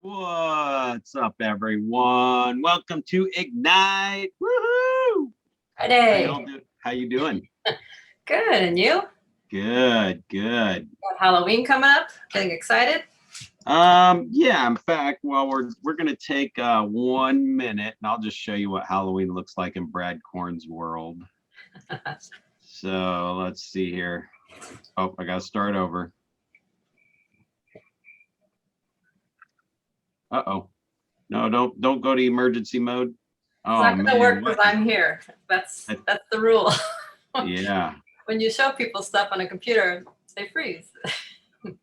What's up, everyone? Welcome to Ignite. Woohoo! Friday. How you doing? Good, and you? Good. Got Halloween coming up. Getting excited? Yeah, in fact, well, we're gonna take 1 minute and I'll just show you what Halloween looks like in Brad Korn's world. So let's see here. Oh, I gotta start over. Uh-oh. No, don't go to emergency mode. It's not gonna work because I'm here. That's the rule. Yeah. When you show people stuff on a computer, they freeze. All right,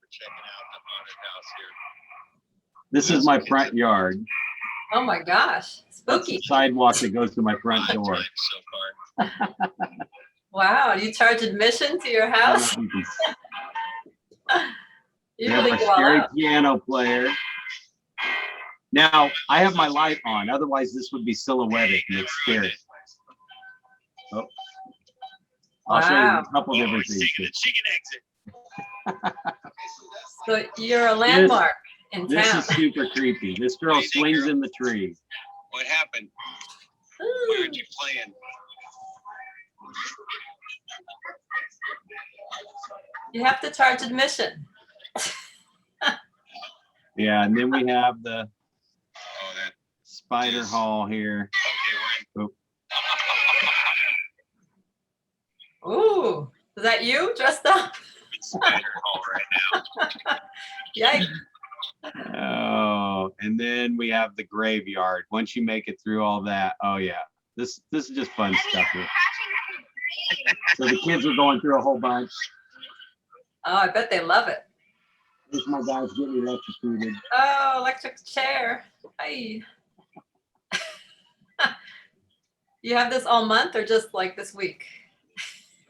we're checking out the haunted house here. This is my front yard. Oh my gosh, spooky. That's the sidewalk that goes to my front door. So far. Wow, you charge admission to your house? You have a scary piano player. Now, I have my light on, otherwise this would be silhouetted and it's scary. Oh. I'll show you a couple different things. So you're a landmark in town. This is super creepy. This girl swings in the tree. What happened? Why aren't you playing? You have to charge admission. Yeah, and then we have the spider hall here. Okay, Ooh, is that you dressed up? Spider hall right now. Yikes. Oh, and then we have the graveyard. Once you make it through all that, oh yeah, this is just fun stuff here. So the kids are going through a whole bunch. Oh, I bet they love it. There's my guys getting electrocuted. Oh, electric chair. Hi. You have this all month or just like this week?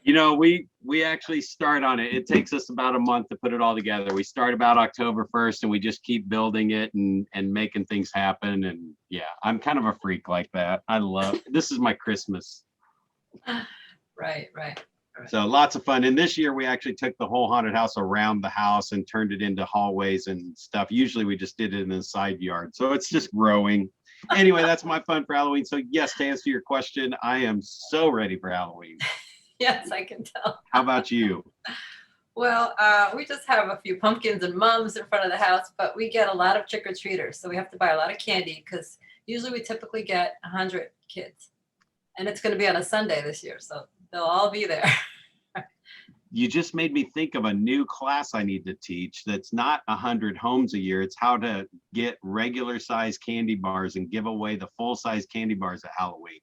You know, we actually start on it. It takes us about a month to put it all together. We start about October 1st and we just keep building it and making things happen. And yeah, I'm kind of a freak like that. This is my Christmas. Right. So lots of fun. And this year we actually took the whole haunted house around the house and turned it into hallways and stuff. Usually we just did it in the side yard. So it's just growing. Anyway, that's my fun for Halloween. So yes, to answer your question, I am so ready for Halloween. Yes, I can tell. How about you? Well, we just have a few pumpkins and mums in front of the house, but we get a lot of trick-or-treaters. So we have to buy a lot of candy because usually we typically get 100 kids. And it's going to be on a Sunday this year. So they'll all be there. You just made me think of a new class I need to teach that's not 100 homes a year. It's how to get regular size candy bars and give away the full size candy bars at Halloween.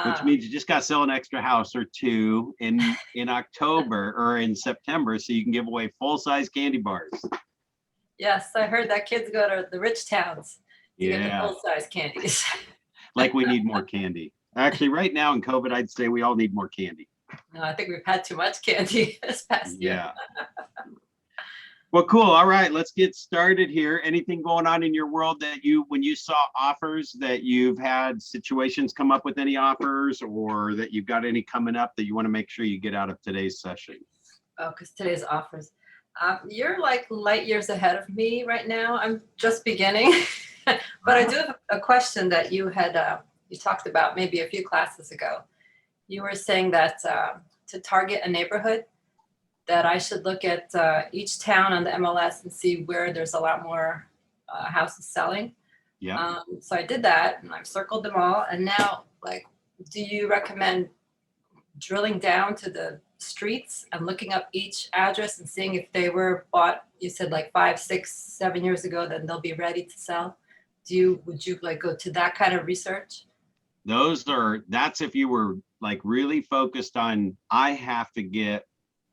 Which means you just got to sell an extra house or two in October or in September so you can give away full size candy bars. Yes, I heard that kids go to the rich towns to get the full size candies. Like we need more candy. Actually, right now in COVID, I'd say we all need more candy. No, I think we've had too much candy this past year. Yeah. Well, cool. All right, let's get started here. Anything going on in your world that when you saw offers, that you've had situations come up with any offers, or that you've got any coming up that you want to make sure you get out of today's session? Oh, because today's offers. You're like light years ahead of me right now. I'm just beginning. But I do have a question that you had you talked about maybe a few classes ago. You were saying that to target a neighborhood, that I should look at each town on the MLS and see where there's a lot more houses selling. Yeah. So I did that and I've circled them all. And now, like, do you recommend drilling down to the streets and looking up each address and seeing if they were bought, you said like 5, 6, 7 years ago, then they'll be ready to sell? Would you like go to that kind of research? That's if you were like really focused on, I have to get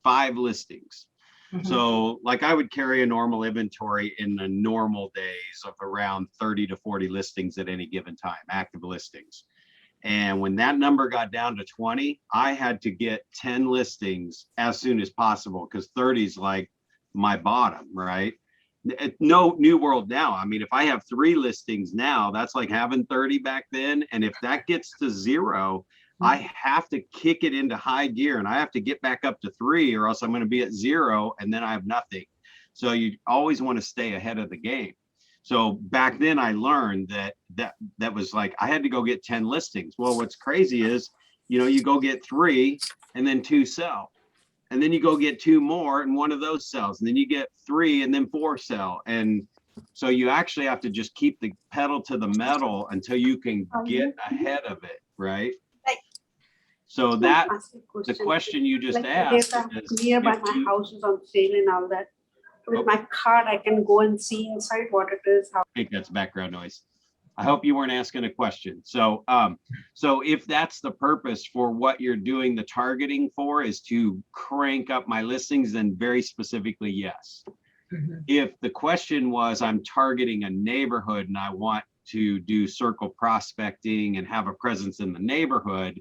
5 listings. Mm-hmm. So like I would carry a normal inventory in the normal days of around 30 to 40 listings at any given time, active listings. And when that number got down to 20, I had to get 10 listings as soon as possible because 30 is like my bottom, right? No new world now. I mean, if I have 3 listings now, that's like having 30 back then. And if that gets to 0, I have to kick it into high gear and I have to get back up to 3 or else I'm going to be at 0 and then I have nothing. So you always want to stay ahead of the game. So back then I learned that was like, I had to go get 10 listings. Well, what's crazy is, you go get 3 and then 2 sell. And then you go get 2 more and one of those sells. And then you get 3 and then 4 sell. And so you actually have to just keep the pedal to the metal until you can get ahead of it, right? So that the question you just asked is nearby my house is on sale and all that. With my card, I can go and see inside what it is. I think that's background noise. I hope you weren't asking a question. So, so if that's the purpose for what you're doing the targeting for is to crank up my listings, then very specifically, yes. If the question was, I'm targeting a neighborhood and I want to do circle prospecting and have a presence in the neighborhood,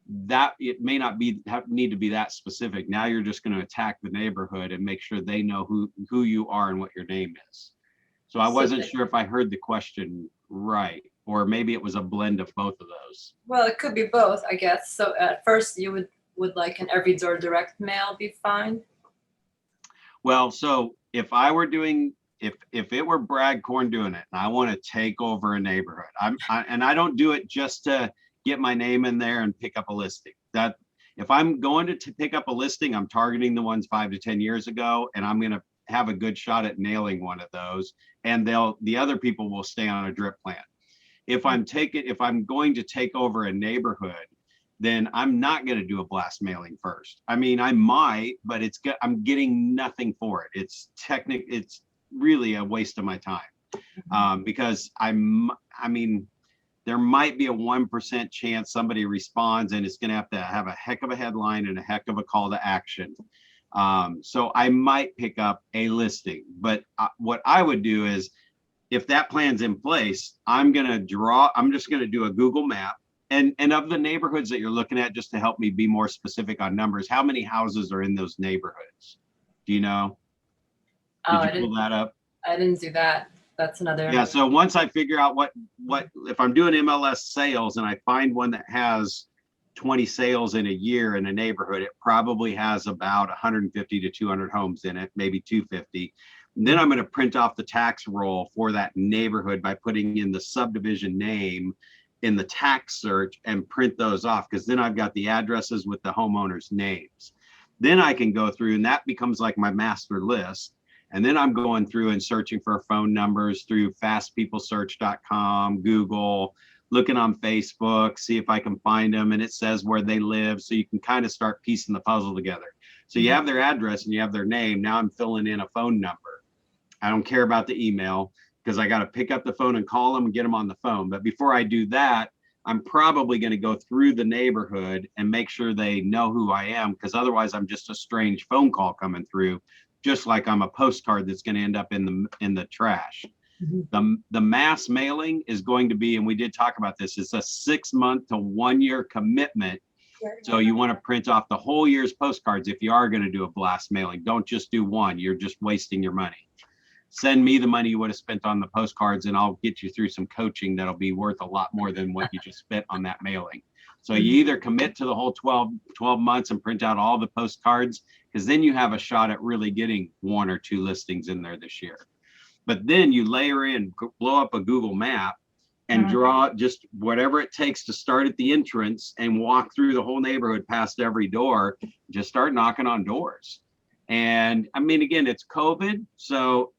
that it may not need to be that specific. Now you're just going to attack the neighborhood and make sure they know who you are and what your name is. So I wasn't sure if I heard the question right, or maybe it was a blend of both of those. Well, it could be both, I guess. So at first you would like an every door direct mail be fine? Well, so if I were doing, if it were Brad Korn doing it and I want to take over a neighborhood, and I don't do it just to get my name in there and pick up a listing. That if I'm going to pick up a listing, I'm targeting the ones 5 to 10 years ago, and I'm going to have a good shot at nailing one of those. And the other people will stay on a drip plan. If I'm going to take over a neighborhood, then I'm not going to do a blast mailing first. I mean, I might, but I'm getting nothing for it. It's really a waste of my time, because there might be a 1% chance somebody responds, and it's going to have a heck of a headline and a heck of a call to action. So I might pick up a listing, but what I would do is, if that plan's in place, I'm just going to do a Google map and of the neighborhoods that you're looking at, just to help me be more specific on numbers. How many houses are in those neighborhoods? Do you know? Did you pull that up? I didn't do that. That's another. Yeah. So once I figure out what if I'm doing MLS sales and I find one that has 20 sales in a year in a neighborhood, it probably has about 150 to 200 homes in it, maybe 250. And then I'm going to print off the tax roll for that neighborhood by putting in the subdivision name in the tax search and print those off, because then I've got the addresses with the homeowners' names. Then I can go through, and that becomes like my master list. And then I'm going through and searching for phone numbers through fastpeoplesearch.com, Google, looking on Facebook, see if I can find them, and it says where they live. So you can kind of start piecing the puzzle together. So you have their address and you have their name. Now I'm filling in a phone number. I don't care about the email, because I got to pick up the phone and call them and get them on the phone. But before I do that, I'm probably going to go through the neighborhood and make sure they know who I am, because otherwise I'm just a strange phone call coming through, just like I'm a postcard that's going to end up in the trash. The mass mailing is going to be, and we did talk about this, it's a 6-month to 1-year commitment. So you want to print off the whole year's postcards if you are going to do a blast mailing. Don't just do one. You're just wasting your money. Send me the money you would have spent on the postcards, and I'll get you through some coaching that'll be worth a lot more than what you just spent on that mailing. So you either commit to the whole 12 months and print out all the postcards, because then you have a shot at really getting 1 or 2 listings in there this year. But then you layer in, blow up a Google map and draw just whatever it takes to start at the entrance and walk through the whole neighborhood past every door. Just start knocking on doors. And I mean, again, it's COVID. So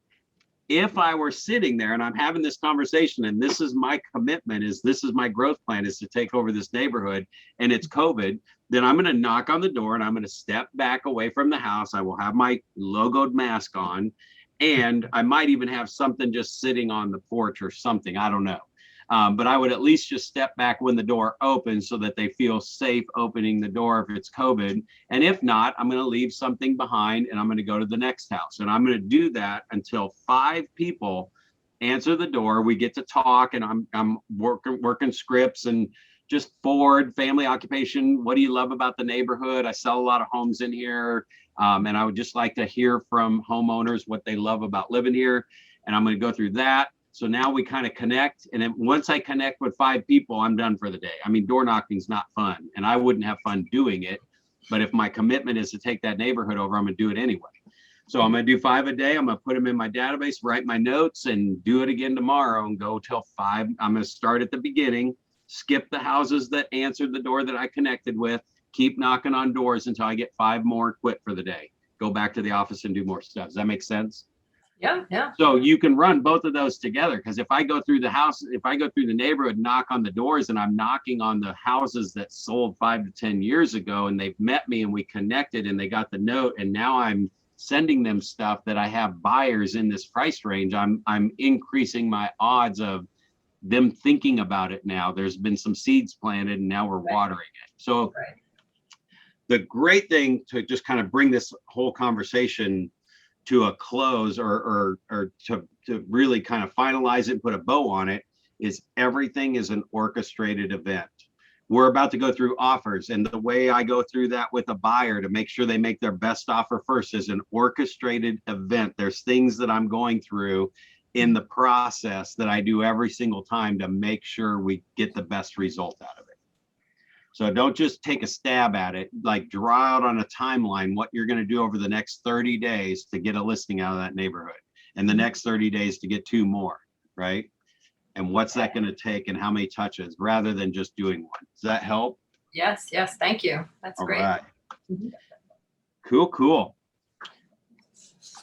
if I were sitting there and I'm having this conversation, and this is my commitment, this is my growth plan, is to take over this neighborhood, and it's COVID, then I'm going to knock on the door and I'm going to step back away from the house. I will have my logoed mask on, and I might even have something just sitting on the porch or something. I don't know. But I would at least just step back when the door opens so that they feel safe opening the door if it's COVID. And if not, I'm going to leave something behind and I'm going to go to the next house. And I'm going to do that until 5 people answer the door. We get to talk, and I'm working scripts and just forward family occupation. What do you love about the neighborhood? I sell a lot of homes in here. And I would just like to hear from homeowners what they love about living here. And I'm going to go through that. So now we kind of connect. And then once I connect with 5 people, I'm done for the day. I mean, door knocking's not fun and I wouldn't have fun doing it. But if my commitment is to take that neighborhood over, I'm gonna do it anyway. So I'm gonna do 5 a day. I'm gonna put them in my database, write my notes and do it again tomorrow and go till 5. I'm gonna start at the beginning, skip the houses that answered the door that I connected with, keep knocking on doors until I get 5 more, quit for the day. Go back to the office and do more stuff. Does that make sense? Yeah. So you can run both of those together, because if I go through the house, if I go through the neighborhood, knock on the doors, and I'm knocking on the houses that sold 5 to 10 years ago, and they've met me and we connected and they got the note, and now I'm sending them stuff that I have buyers in this price range, I'm increasing my odds of them thinking about it now. There's been some seeds planted and now we're watering it. So the great thing to just kind of bring this whole conversation to a close, or to really kind of finalize it and put a bow on it, is everything is an orchestrated event. We're about to go through offers, and the way I go through that with a buyer to make sure they make their best offer first is an orchestrated event. There's things that I'm going through in the process that I do every single time to make sure we get the best result out of it. So don't just take a stab at it, like draw out on a timeline what you're going to do over the next 30 days to get a listing out of that neighborhood, and the next 30 days to get 2 more, right? And what's that going to take and how many touches, rather than just doing one. Does that help? Yes. Thank you. That's All great. right. Cool.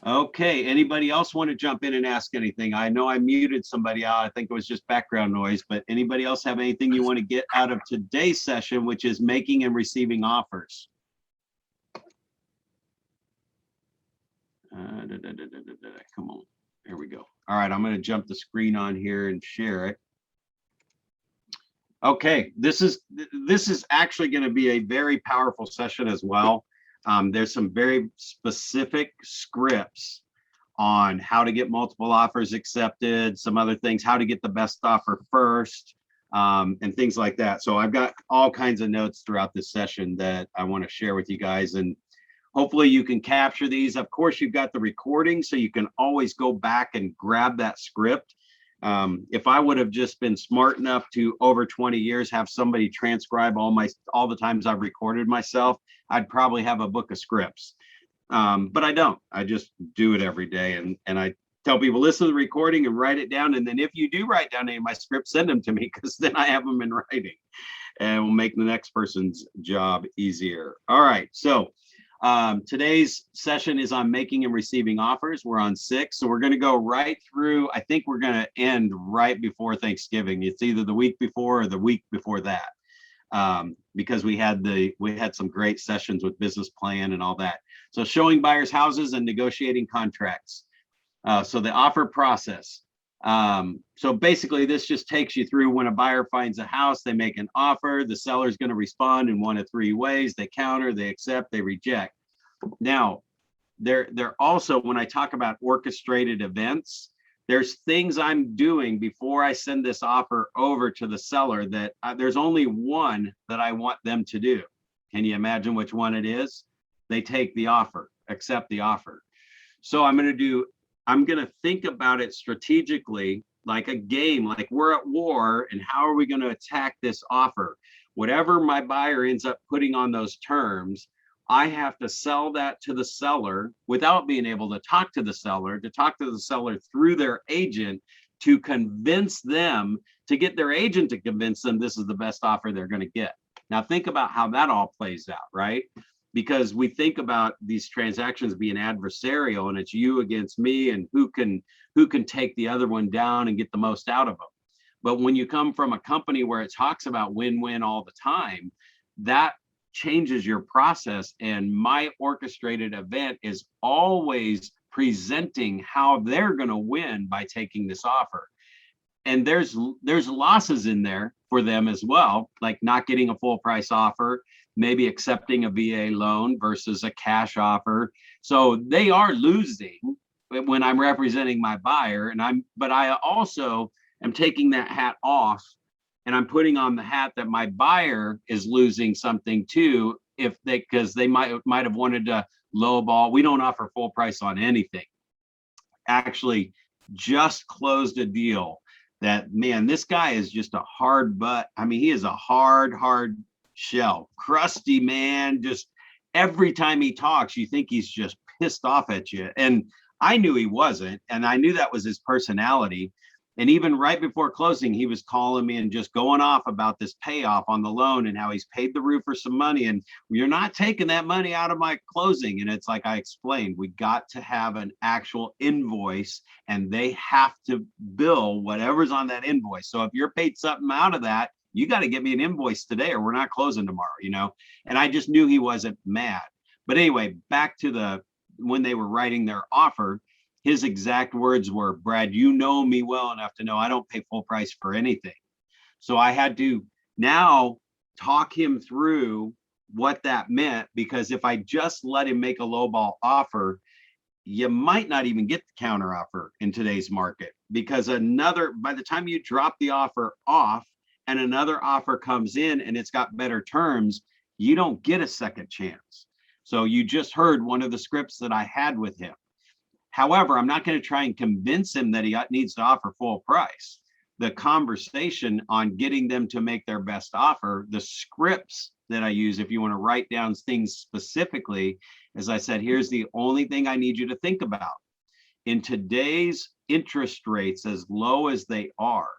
Okay, anybody else want to jump in and ask anything? I know I muted somebody out. I think it was just background noise, but anybody else have anything you want to get out of today's session, which is making and receiving offers? Come on, there we go. All right, I'm going to jump the screen on here and share it. Okay, this is actually going to be a very powerful session as well. There's some very specific scripts on how to get multiple offers accepted, some other things, how to get the best offer first, and things like that. So I've got all kinds of notes throughout this session that I want to share with you guys, and hopefully you can capture these. Of course, you've got the recording, so you can always go back and grab that script. If I would have just been smart enough to, over 20 years, have somebody transcribe all the times I've recorded myself, I'd probably have a book of scripts. But I don't. I just do it every day. And I tell people, listen to the recording and write it down. And then if you do write down any of my scripts, send them to me, because then I have them in writing and will make the next person's job easier. All right. So today's session is on making and receiving offers. We're on 6. So we're going to go right through. I think we're going to end right before Thanksgiving. It's either the week before or the week before that. Because we had some great sessions with business plan and all that. So showing buyers houses and negotiating contracts. So the offer process. So basically this just takes you through when a buyer finds a house, they make an offer, the seller is going to respond in 1 of 3 ways. They counter, they accept, they reject. Now, they're also, when I talk about orchestrated events, there's things I'm doing before I send this offer over to the seller that there's only one that I want them to do. Can you imagine which one it is? They take the offer, accept the offer. So I'm going to think about it strategically, like a game, like we're at war, and how are we going to attack this offer? Whatever my buyer ends up putting on those terms, I have to sell that to the seller without being able to talk to the seller through their agent, to convince them, to get their agent to convince them this is the best offer they're going to get. Now think about how that all plays out, right? Because we think about these transactions being adversarial, and it's you against me, and who can take the other one down and get the most out of them. But when you come from a company where it talks about win-win all the time, that changes your process. And my orchestrated event is always presenting how they're going to win by taking this offer. And there's losses in there for them as well, like not getting a full price offer, maybe accepting a VA loan versus a cash offer. So they are losing when I'm representing my buyer, but I also am taking that hat off, and I'm putting on the hat that my buyer is losing something too, because they might have wanted to lowball. We don't offer full price on anything. Actually, just closed a deal that, man, this guy is just a hard butt. I mean, he is a hard shell, crusty man. Just every time he talks, you think he's just pissed off at you. And I knew he wasn't, and I knew that was his personality. And even right before closing, he was calling me and just going off about this payoff on the loan and how he's paid the roofer some money and you're not taking that money out of my closing. And it's like I explained, we got to have an actual invoice and they have to bill whatever's on that invoice. So if you're paid something out of that, you got to get me an invoice today or we're not closing tomorrow, And I just knew he wasn't mad. But anyway, back to when they were writing their offer, his exact words were, Brad, you know me well enough to know I don't pay full price for anything. So I had to now talk him through what that meant, because if I just let him make a lowball offer, you might not even get the counter offer in today's market, because by the time you drop the offer off and another offer comes in and it's got better terms, you don't get a second chance. So you just heard one of the scripts that I had with him. However, I'm not going to try and convince him that he needs to offer full price. The conversation on getting them to make their best offer, the scripts that I use, if you want to write down things specifically, as I said, here's the only thing I need you to think about. In today's interest rates, as low as they are,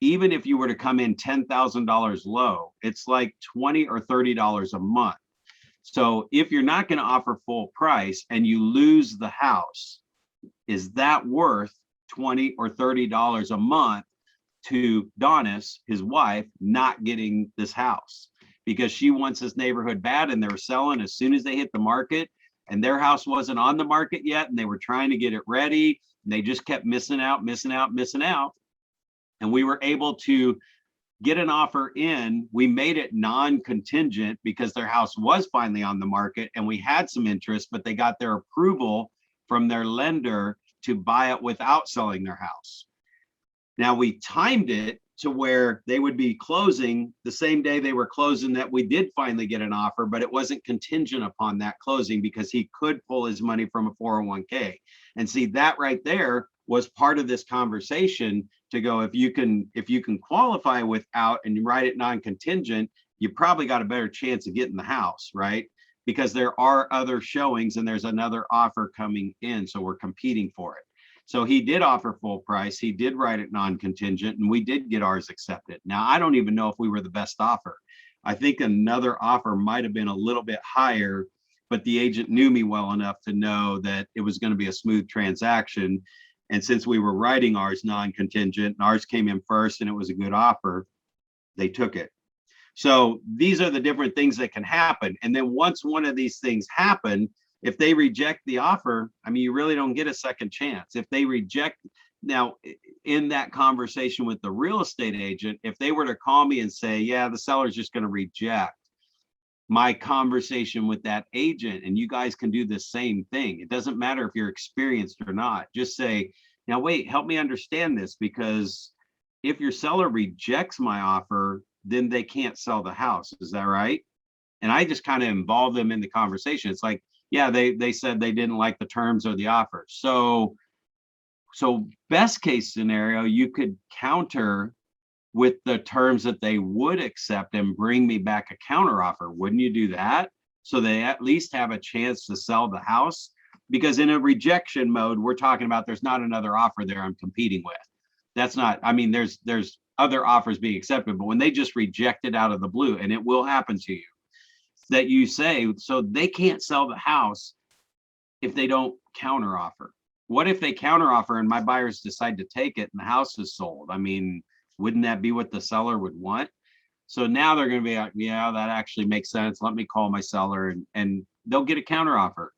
even if you were to come in $10,000 low, it's like $20 or $30 a month. So if you're not going to offer full price and you lose the house, is that worth $20 or $30 a month to Donis, his wife, not getting this house? Because she wants this neighborhood bad and they're selling as soon as they hit the market, and their house wasn't on the market yet and they were trying to get it ready. And they just kept missing out. And we were able to get an offer in. We made it non-contingent because their house was finally on the market and we had some interest, but they got their approval from their lender to buy it without selling their house. Now we timed it to where they would be closing the same day they were closing that we did finally get an offer, but it wasn't contingent upon that closing because he could pull his money from a 401k. And see, that right there was part of this conversation to go, if you can qualify without and you write it non-contingent, you probably got a better chance of getting the house, right? Because there are other showings and there's another offer coming in. So we're competing for it. So he did offer full price. He did write it non-contingent and we did get ours accepted. Now, I don't even know if we were the best offer. I think another offer might have been a little bit higher, but the agent knew me well enough to know that it was going to be a smooth transaction. And since we were writing ours non-contingent and ours came in first and it was a good offer, they took it. So these are the different things that can happen. And then once one of these things happen, if they reject the offer, I mean, you really don't get a second chance. If they reject, now in that conversation with the real estate agent, if they were to call me and say, yeah, the seller's just going to reject, my conversation with that agent, and you guys can do the same thing. It doesn't matter if you're experienced or not. Just say, now wait, help me understand this, because if your seller rejects my offer, then they can't sell the house. Is that right? And I just kind of involve them in the conversation. It's like, yeah, they said they didn't like the terms of the offer. So best case scenario, you could counter with the terms that they would accept and bring me back a counter offer. Wouldn't you do that? So they at least have a chance to sell the house. Because in a rejection mode, we're talking about there's not another offer there I'm competing with. That's not, I mean, there's other offers being accepted, but when they just reject it out of the blue, and it will happen to you, that you say, so they can't sell the house if they don't counter offer. What if they counter offer and my buyers decide to take it and the house is sold? I mean, wouldn't that be what the seller would want? So now they're going to be like, yeah, that actually makes sense. Let me call my seller, and they'll get a counter offer.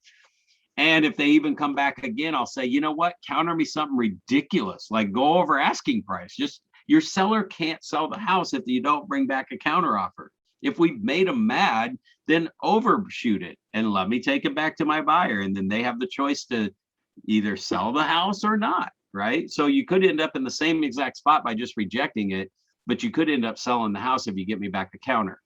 And if they even come back again, I'll say, you know what, counter me something ridiculous, like go over asking price. Just your seller can't sell the house if you don't bring back a counter offer. If we've made them mad, then overshoot it and let me take it back to my buyer. And then they have the choice to either sell the house or not, right? So you could end up in the same exact spot by just rejecting it, but you could end up selling the house if you get me back the counter.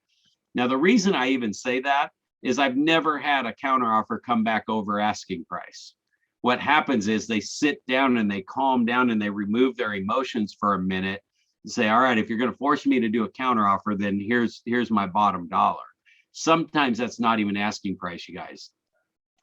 Now, the reason I even say that is I've never had a counter offer come back over asking price. what happens is they sit down and they calm down and they remove their emotions for a minute and say, all right, if you're going to force me to do a counteroffer, then here's my bottom dollar. Sometimes that's not even asking price, you guys.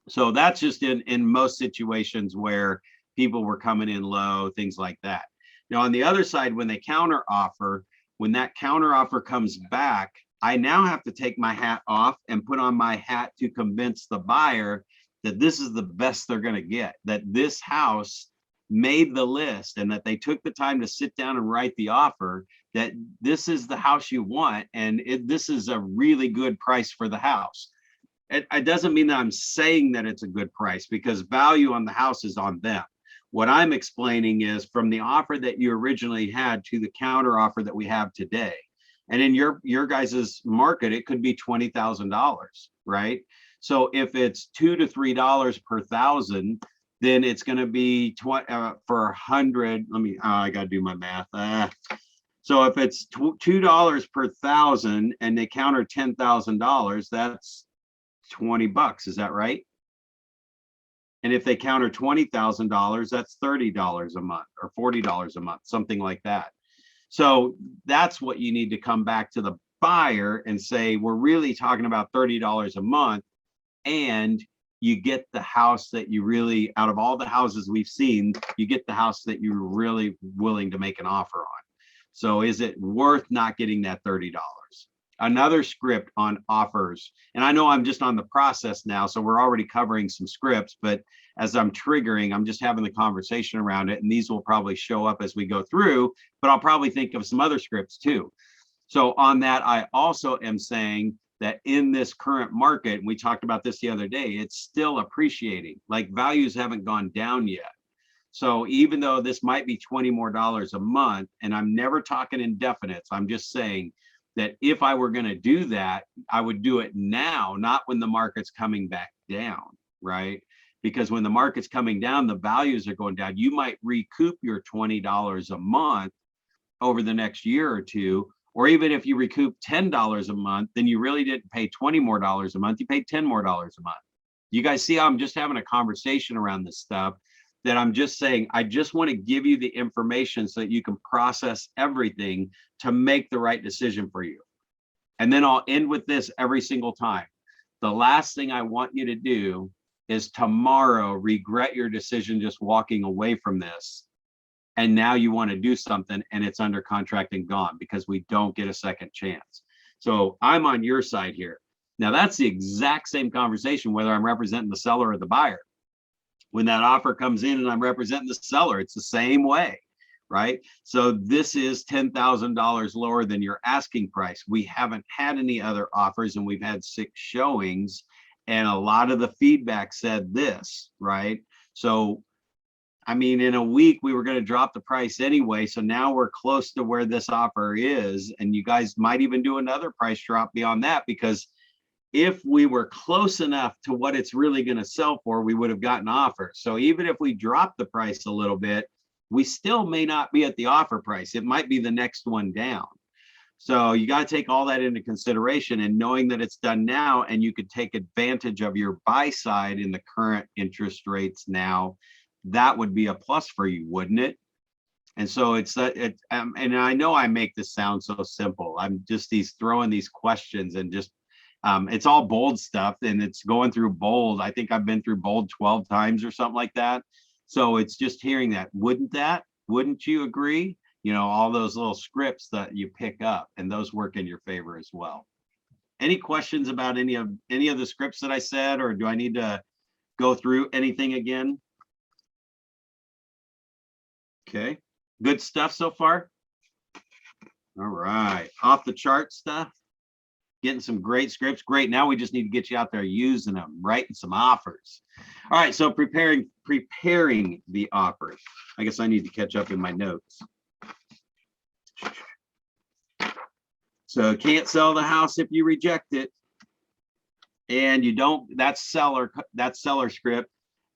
So that's just in most situations where people were coming in low, things like that. Now, on the other side, when they counteroffer, when that counteroffer comes back, I now have to take my hat off and put on my hat to convince the buyer that this is the best they're going to get, that this house made the list and that they took the time to sit down and write the offer, that this is the house you want and this is a really good price for the house. It doesn't mean that I'm saying that it's a good price, because value on the house is on them. What I'm explaining is from the offer that you originally had to the counter offer that we have today. And in your guys's market, it could be $20,000, right? So if it's $2 to $3 per thousand, then it's going to be for 100. I got to do my math. So if it's $2 per thousand and they counter $10,000, that's $20. Is that right? And if they counter $20,000, that's $30 a month or $40 a month, something like that. So that's what you need to come back to the buyer and say, we're really talking about $30 a month, and you get the house that you really, out of all the houses we've seen, you get the house that you're really willing to make an offer on. So is it worth not getting that $30? Another script on offers, and I know I'm just on the process now, so we're already covering some scripts, but as I'm triggering, I'm just having the conversation around it, and these will probably show up as we go through, but I'll probably think of some other scripts too. So on that, I also am saying that in this current market, and we talked about this the other day, it's still appreciating, like values haven't gone down yet. So even though this might be $20 more a month, and I'm never talking indefinites, I'm just saying that if I were going to do that, I would do it now, not when the market's coming back down, right? Because when the market's coming down, the values are going down. You might recoup your $20 a month over the next year or two, or even if you recoup $10 a month, then you really didn't pay $20 more a month, you paid $10 more a month. You guys see how I'm just having a conversation around this stuff, that I'm just saying, I just want to give you the information so that you can process everything to make the right decision for you. And then I'll end with this every single time. The last thing I want you to do is tomorrow regret your decision just walking away from this. And now you want to do something and it's under contract and gone, because we don't get a second chance. So I'm on your side here. Now that's the exact same conversation, whether I'm representing the seller or the buyer. When that offer comes in and I'm representing the seller, it's the same way, right? So this is $10,000 lower than your asking price. We haven't had any other offers and we've had 6 showings, and a lot of the feedback said this, right? So, I mean, in a week we were going to drop the price anyway. So now we're close to where this offer is, and you guys might even do another price drop beyond that, because if we were close enough to what it's really going to sell for, we would have gotten offers. So even if we drop the price a little bit, we still may not be at the offer price. It might be the next one down. So you got to take all that into consideration, and knowing that it's done now and you could take advantage of your buy side in the current interest rates now, that would be a plus for you, wouldn't it? And so it's and I know I make this sound so simple. I'm just throwing these questions and just it's all bold stuff, and it's going through bold. I think I've been through bold 12 times or something like that. So it's just hearing that. Wouldn't you agree? You know, all those little scripts that you pick up, and those work in your favor as well. Any questions about any of the scripts that I said, or do I need to go through anything again? Okay, good stuff so far. All right, off the chart stuff. Getting some great scripts. Great. Now we just need to get you out there using them, writing some offers. All right. So preparing the offers. I guess I need to catch up in my notes. So can't sell the house if you reject it. And you don't, that's seller script.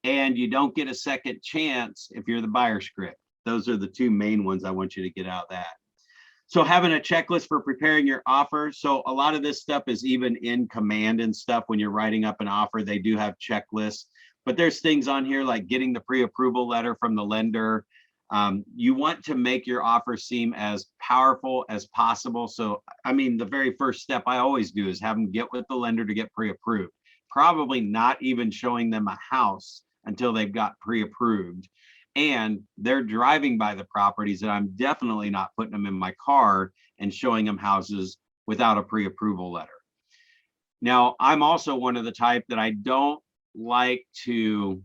And you don't get a second chance if you're the buyer script. Those are the 2 main ones I want you to get out of that. So having a checklist for preparing your offer. So a lot of this stuff is even in command and stuff. When you're writing up an offer, they do have checklists, but there's things on here like getting the pre-approval letter from the lender. You want to make your offer seem as powerful as possible. So, I mean, the very first step I always do is have them get with the lender to get pre-approved. Probably not even showing them a house until they've got pre-approved. And they're driving by the properties, and I'm definitely not putting them in my car and showing them houses without a pre-approval letter. Now, I'm also one of the type that I don't like to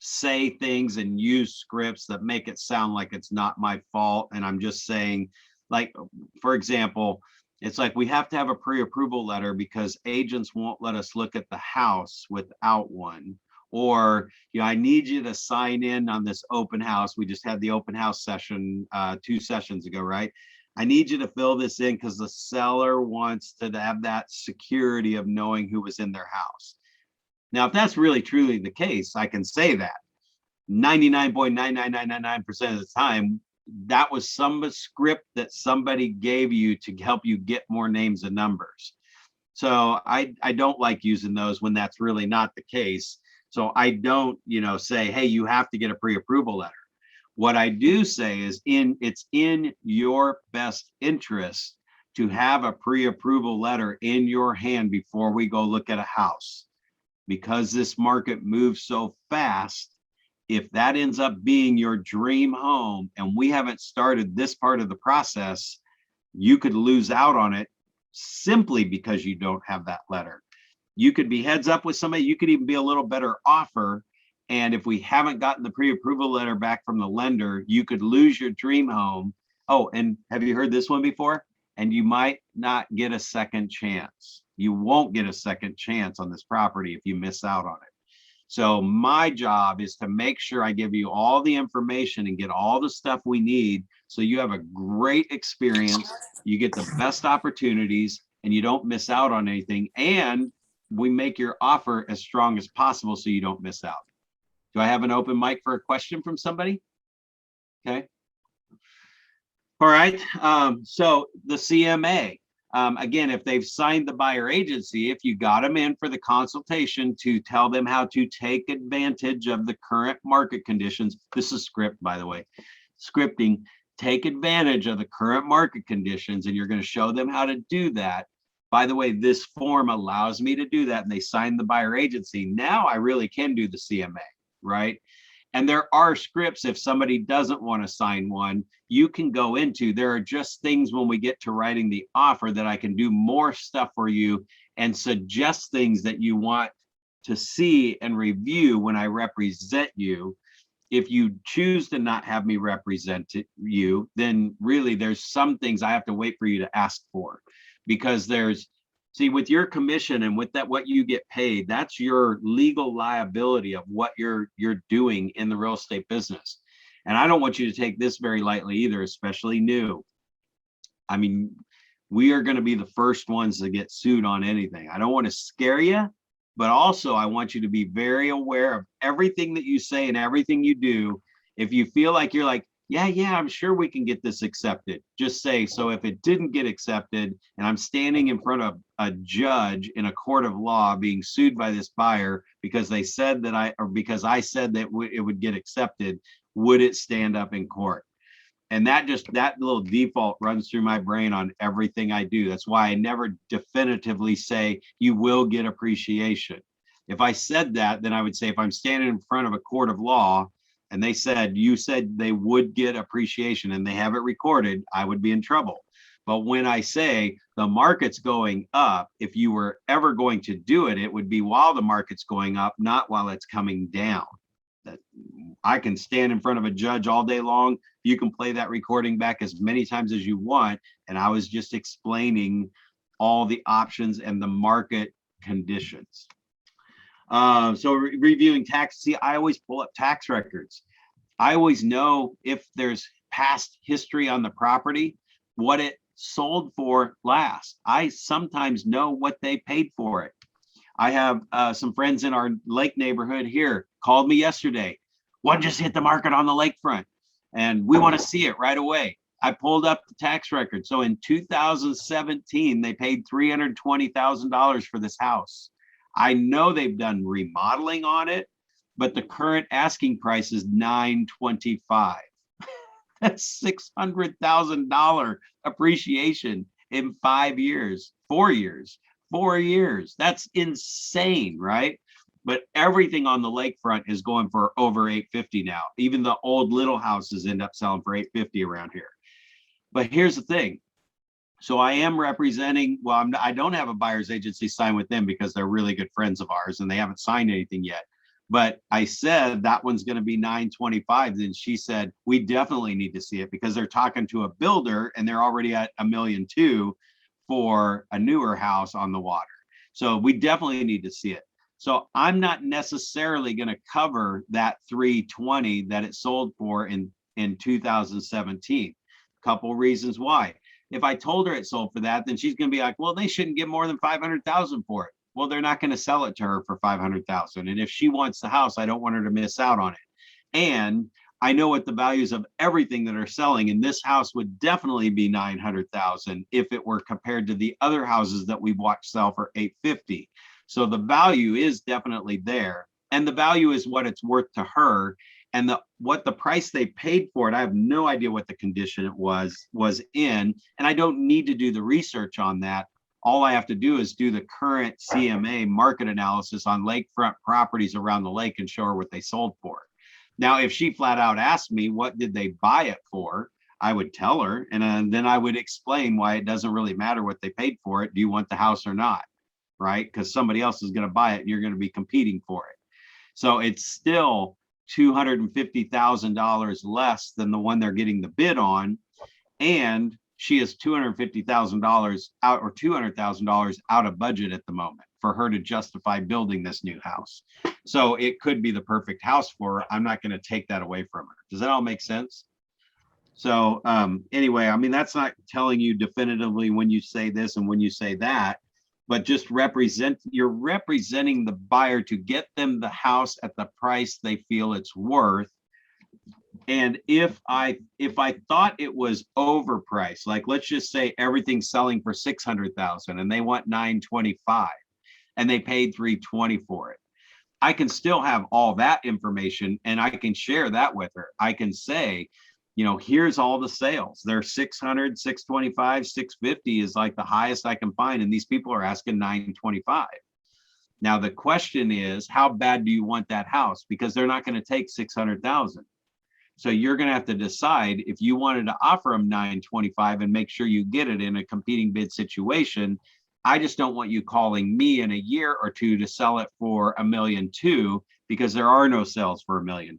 say things and use scripts that make it sound like it's not my fault. And I'm just saying, like, for example, it's like we have to have a pre-approval letter because agents won't let us look at the house without one. Or, you know, I need you to sign in on this open house. We just had the open house session 2 sessions ago, right? I need you to fill this in because the seller wants to have that security of knowing who was in their house. Now, if that's really truly the case, I can say that 99.99999% of the time, that was some script that somebody gave you to help you get more names and numbers. So I don't like using those when that's really not the case. So I don't, you know, say, hey, you have to get a pre-approval letter. What I do say is it's in your best interest to have a pre-approval letter in your hand before we go look at a house. Because this market moves so fast, if that ends up being your dream home and we haven't started this part of the process, you could lose out on it simply because you don't have that letter. You could be heads up with somebody, you could even be a little better offer. And if we haven't gotten the pre-approval letter back from the lender, you could lose your dream home. Oh, and have you heard this one before? And you might not get a second chance. You won't get a second chance on this property if you miss out on it. So my job is to make sure I give you all the information and get all the stuff we need so you have a great experience, you get the best opportunities, and you don't miss out on anything. And we make your offer as strong as possible so you don't miss out. Do I have an open mic for a question from somebody? Okay. All right. So the CMA. Again, if they've signed the buyer agency, if you got them in for the consultation to tell them how to take advantage of the current market conditions, this is script, by the way, scripting, take advantage of the current market conditions, and you're going to show them how to do that. By the way, this form allows me to do that, and they signed the buyer agency. Now I really can do the CMA, right? And there are scripts, if somebody doesn't want to sign one, you can go into, there are just things when we get to writing the offer that I can do more stuff for you and suggest things that you want to see and review when I represent you. If you choose to not have me represent you, then really there's some things I have to wait for you to ask for, because there's, see, with your commission and with that, what you get paid, that's your legal liability of what you're doing in the real estate business. And I don't want you to take this very lightly either, especially new. I mean, we are going to be the first ones to get sued on anything. I don't want to scare you, but also I want you to be very aware of everything that you say and everything you do. If you feel like you're like, yeah, I'm sure we can get this accepted, just say, so if it didn't get accepted and I'm standing in front of a judge in a court of law being sued by this buyer because they said that because I said that it would get accepted, would it stand up in court? And that little default runs through my brain on everything I do. That's why I never definitively say you will get appreciation. If I said that, then I would say if I'm standing in front of a court of law and they said, you said they would get appreciation and they have it recorded, I would be in trouble. But when I say the market's going up, if you were ever going to do it, it would be while the market's going up, not while it's coming down. That I can stand in front of a judge all day long. You can play that recording back as many times as you want. And I was just explaining all the options and the market conditions. So reviewing tax, see, I always pull up tax records. I always know if there's past history on the property, what it sold for last. I sometimes know what they paid for it. I have some friends in our lake neighborhood here called me yesterday. One just hit the market on the lakefront and we want to see it right away. I pulled up the tax record. So in 2017, they paid $320,000 for this house. I know they've done remodeling on it, but the current asking price is $925. That's $600,000 appreciation in 5 years, 4 years, 4 years. That's insane, right? But everything on the lakefront is going for over 850 now. Even the old little houses end up selling for 850 around here. But here's the thing. So I am representing, well, I don't have a buyer's agency sign with them because they're really good friends of ours and they haven't signed anything yet. But I said that one's going to be 925. Then she said, we definitely need to see it because they're talking to a builder and they're already at $1.2 million for a newer house on the water. So we definitely need to see it. So I'm not necessarily going to cover that 320 that it sold for in 2017. Couple reasons why. If I told her it sold for that, then she's going to be like, well, they shouldn't give more than 500,000 for it. Well, they're not going to sell it to her for 500,000. And if she wants the house, I don't want her to miss out on it. And I know what the values of everything that are selling, and this house would definitely be 900,000 if it were compared to the other houses that we've watched sell for 850. So the value is definitely there, and the value is what it's worth to her. And what the price they paid for it, I have no idea what the condition it was in, and I don't need to do the research on that. All I have to do is do the current CMA market analysis on lakefront properties around the lake and show her what they sold for. Now, if she flat out asked me, what did they buy it for? I would tell her, and then I would explain why it doesn't really matter what they paid for it. Do you want the house or not? Right? Because somebody else is going to buy it and you're going to be competing for it. So it's still $250,000 less than the one they're getting the bid on. And she is $250,000 out, or $200,000 out of budget at the moment for her to justify building this new house. So it could be the perfect house for her. I'm not going to take that away from her. Does that all make sense? So anyway, I mean, that's not telling you definitively when you say this and when you say that, but just you're representing the buyer to get them the house at the price they feel it's worth. And if I thought it was overpriced, like let's just say everything's selling for 600,000 and they want 925 and they paid 320 for it, I can still have all that information and I can share that with her. I can say, you know, here's all the sales. They're 600, 625, 650 is like the highest I can find. And these people are asking 925. Now, the question is, how bad do you want that house? Because they're not going to take 600,000. So you're going to have to decide if you wanted to offer them 925 and make sure you get it in a competing bid situation. I just don't want you calling me in a year or two to sell it for $1.2 million because there are no sales for $1.2 million.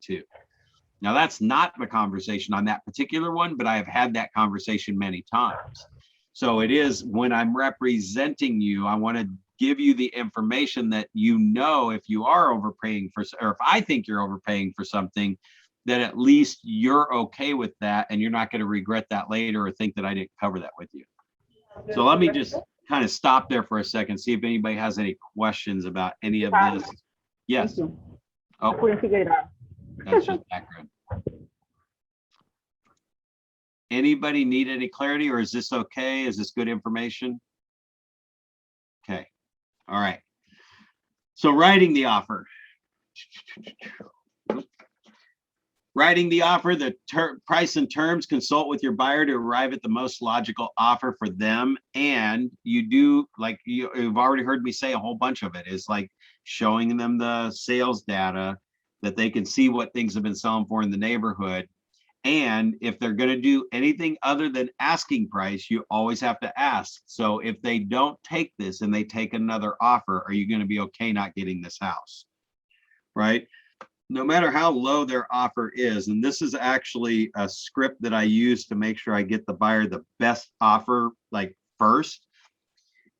Now, that's not the conversation on that particular one, but I have had that conversation many times. So it is, when I'm representing you, I want to give you the information that, you know, if you are overpaying for, or if I think you're overpaying for something, that at least you're okay with that and you're not going to regret that later or think that I didn't cover that with you. So let me just kind of stop there for a second, see if anybody has any questions about any of this. Yes. Oh, that's just background. Anybody need any clarity, or is this okay? Is this good information? Okay. All right. So writing the offer. Writing the offer, the price and terms, consult with your buyer to arrive at the most logical offer for them. And you do, like you've already heard me say a whole bunch of it, is like showing them the sales data that they can see what things have been selling for in the neighborhood. And if they're going to do anything other than asking price, you always have to ask. So if they don't take this and they take another offer, are you going to be okay not getting this house? Right? No matter how low their offer is, and this is actually a script that I use to make sure I get the buyer the best offer, like first.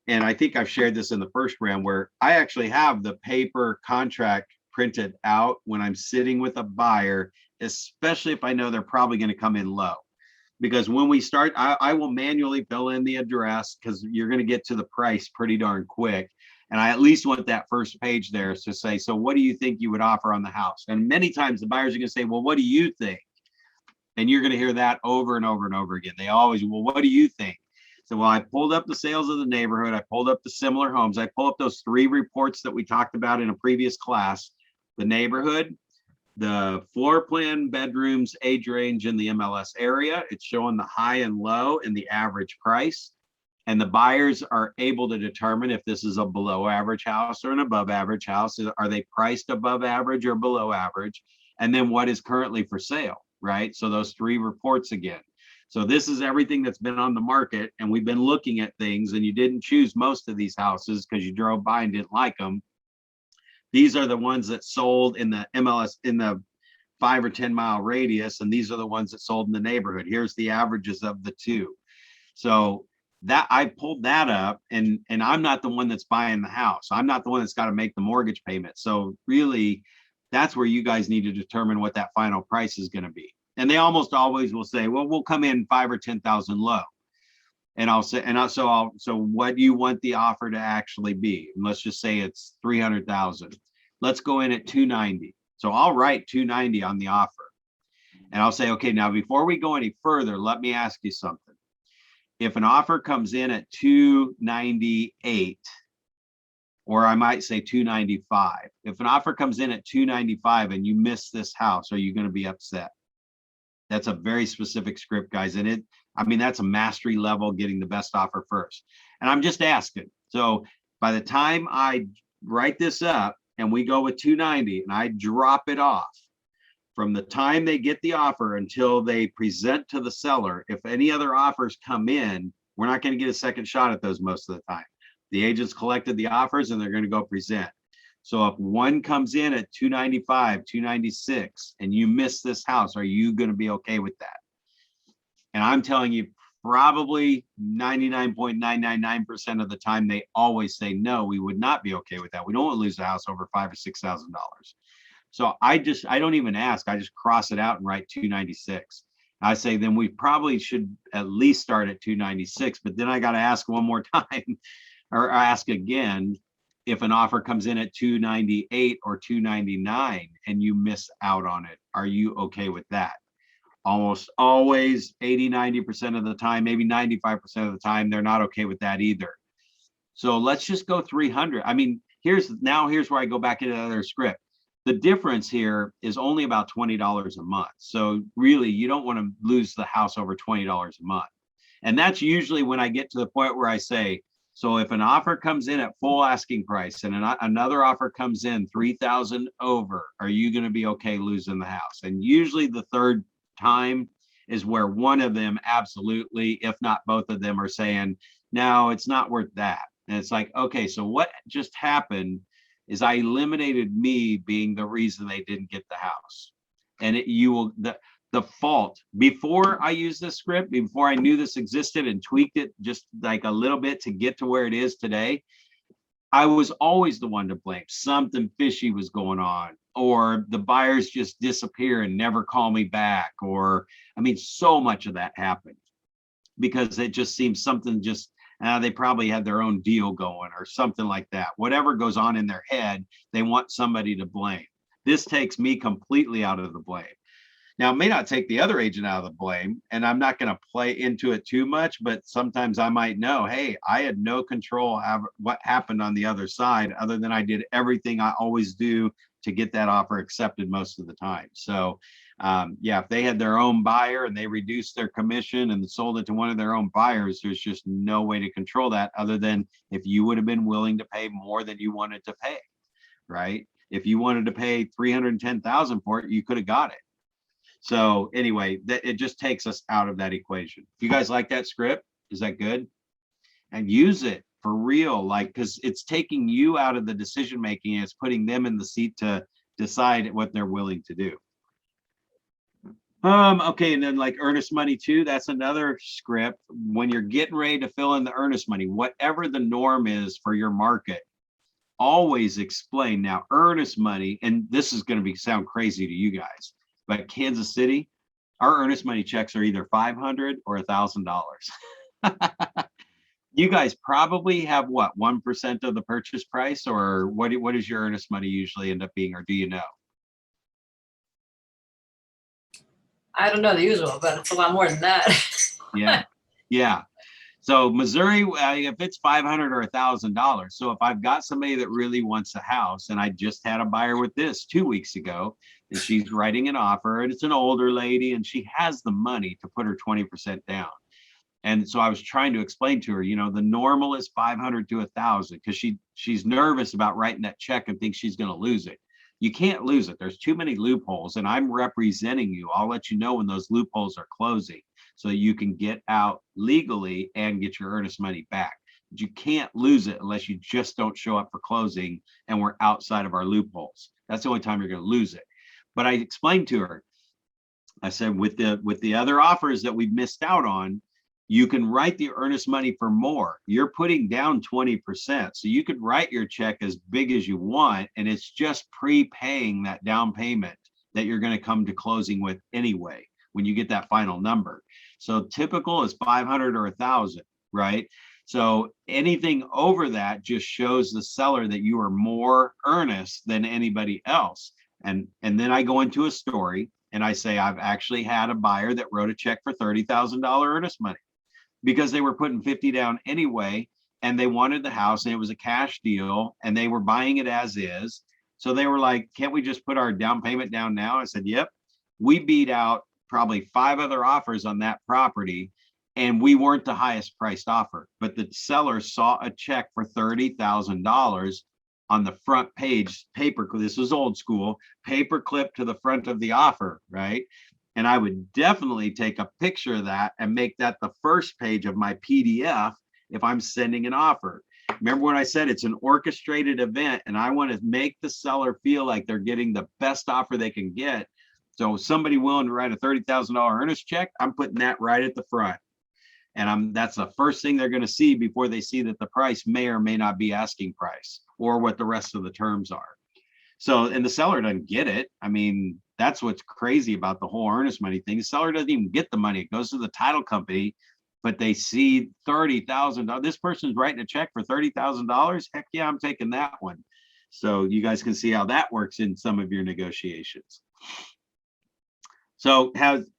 And I think I've shared this in the first round, where I actually have the paper contract printed out when I'm sitting with a buyer, especially if I know they're probably going to come in low. Because when we start, I will manually fill in the address, because you're going to get to the price pretty darn quick. And I at least want that first page there to say, so what do you think you would offer on the house? And many times the buyers are going to say, well, what do you think? And you're going to hear that over and over and over again. They always, well, what do you think? So while I pulled up the sales of the neighborhood, I pulled up the similar homes, I pull up those 3 reports that we talked about in a previous class, the neighborhood, the floor plan, bedrooms, age range in the MLS area. It's showing the high and low and the average price. And the buyers are able to determine if this is a below average house or an above average house. Are they priced above average or below average? And then what is currently for sale, right? So those 3 reports again. So this is everything that's been on the market, and we've been looking at things, and you didn't choose most of these houses because you drove by and didn't like them. These are the ones that sold in the MLS in the 5 or 10 mile radius, and these are the ones that sold in the neighborhood. Here's the averages of the 2. So that I pulled that up, and I'm not the one that's buying the house. I'm not the one that's got to make the mortgage payment. So really, that's where you guys need to determine what that final price is going to be. And they almost always will say, well, we'll come in 5 or 10,000 low. And I'll say, so what do you want the offer to actually be? And let's just say it's 300,000. Let's go in at 290. So I'll write 290 on the offer. And I'll say, okay, now before we go any further, let me ask you something. If an offer comes in at 298, or I might say 295, if an offer comes in at 295 and you miss this house, are you going to be upset? That's a very specific script, guys. And that's a mastery level, getting the best offer first. And I'm just asking. So by the time I write this up and we go with 290 and I drop it off, from the time they get the offer until they present to the seller, if any other offers come in, we're not going to get a second shot at those most of the time. The agents collected the offers and they're going to go present. So if one comes in at 295, 296, and you miss this house, are you going to be okay with that? And I'm telling you, probably 99.999% of the time, they always say, no, we would not be okay with that. We don't want to lose the house over $5,000 or $6,000. So I don't even ask. I just cross it out and write 296. I say, then we probably should at least start at 296, but then I got to ask one more time or ask again. If an offer comes in at 298 or 299 and you miss out on it, are you okay with that? Almost always 80-90% of the time, maybe 95% of the time, they're not okay with that either. So let's just go 300. I mean, here's where I go back into the other script. The difference here is only about $20 a month. So really, you don't want to lose the house over $20 a month. And that's usually when I get to the point where I say, so if an offer comes in at full asking price and another offer comes in 3,000 over, are you going to be okay losing the house? And usually the third time is where one of them absolutely, if not both of them, are saying, no, it's not worth that. And it's like, okay, so what just happened is I eliminated me being the reason they didn't get the house. And the fault, before I used this script, before I knew this existed and tweaked it just like a little bit to get to where it is today, I was always the one to blame. Something fishy was going on, or the buyers just disappear and never call me back. Or, I mean, so much of that happened because it just seems something just, they probably had their own deal going or something like that. Whatever goes on in their head, they want somebody to blame. This takes me completely out of the blame. Now, it may not take the other agent out of the blame, and I'm not going to play into it too much, but sometimes I might know, hey, I had no control of what happened on the other side, other than I did everything I always do to get that offer accepted most of the time. So if they had their own buyer and they reduced their commission and sold it to one of their own buyers, there's just no way to control that other than if you would have been willing to pay more than you wanted to pay, right? If you wanted to pay $310,000 for it, you could have got it. So anyway, it just takes us out of that equation. You guys like that script? Is that good? And use it for real, because it's taking you out of the decision making and it's putting them in the seat to decide what they're willing to do. Okay, and then like earnest money too, that's another script. When you're getting ready to fill in the earnest money, whatever the norm is for your market, always explain. Now, earnest money, and this is going to sound crazy to you guys, but Kansas City, our earnest money checks are either $500 or $1,000. You guys probably have what, 1% of the purchase price, or what does your earnest money usually end up being, or do you know? I don't know the usual, but it's a lot more than that. Yeah. So Missouri, if it's $500 or $1,000. So if I've got somebody that really wants a house, and I just had a buyer with this 2 weeks ago, and she's writing an offer, and it's an older lady, and she has the money to put her 20% down. And so I was trying to explain to her, the normal is 500 to 1,000, because she's nervous about writing that check and thinks she's going to lose it. You can't lose it. There's too many loopholes, and I'm representing you. I'll let you know when those loopholes are closing so that you can get out legally and get your earnest money back. But you can't lose it unless you just don't show up for closing and we're outside of our loopholes. That's the only time you're going to lose it. But I explained to her, I said, with the other offers that we've missed out on, you can write the earnest money for more. You're putting down 20%. So you could write your check as big as you want, and it's just prepaying that down payment that you're going to come to closing with anyway when you get that final number. So typical is 500 or 1,000, right? So anything over that just shows the seller that you are more earnest than anybody else. And then I go into a story and I say, I've actually had a buyer that wrote a check for $30,000 earnest money, because they were putting 50 down anyway, and they wanted the house, and it was a cash deal, and they were buying it as is. So they were like, can't we just put our down payment down now? I said, yep. We beat out probably 5 other offers on that property, and we weren't the highest priced offer, but the seller saw a check for $30,000 on the front page, this was old school, paper clip to the front of the offer, right? And I would definitely take a picture of that and make that the first page of my PDF if I'm sending an offer. Remember when I said it's an orchestrated event, and I want to make the seller feel like they're getting the best offer they can get. So somebody willing to write a $30,000 earnest check, I'm putting that right at the front. And that's the first thing they're going to see before they see that the price may or may not be asking price or what the rest of the terms are. So, and the seller doesn't get it. I mean, that's what's crazy about the whole earnest money thing. The seller doesn't even get the money. It goes to the title company, but they see $30,000. This person's writing a check for $30,000. Heck yeah, I'm taking that one. So you guys can see how that works in some of your negotiations. So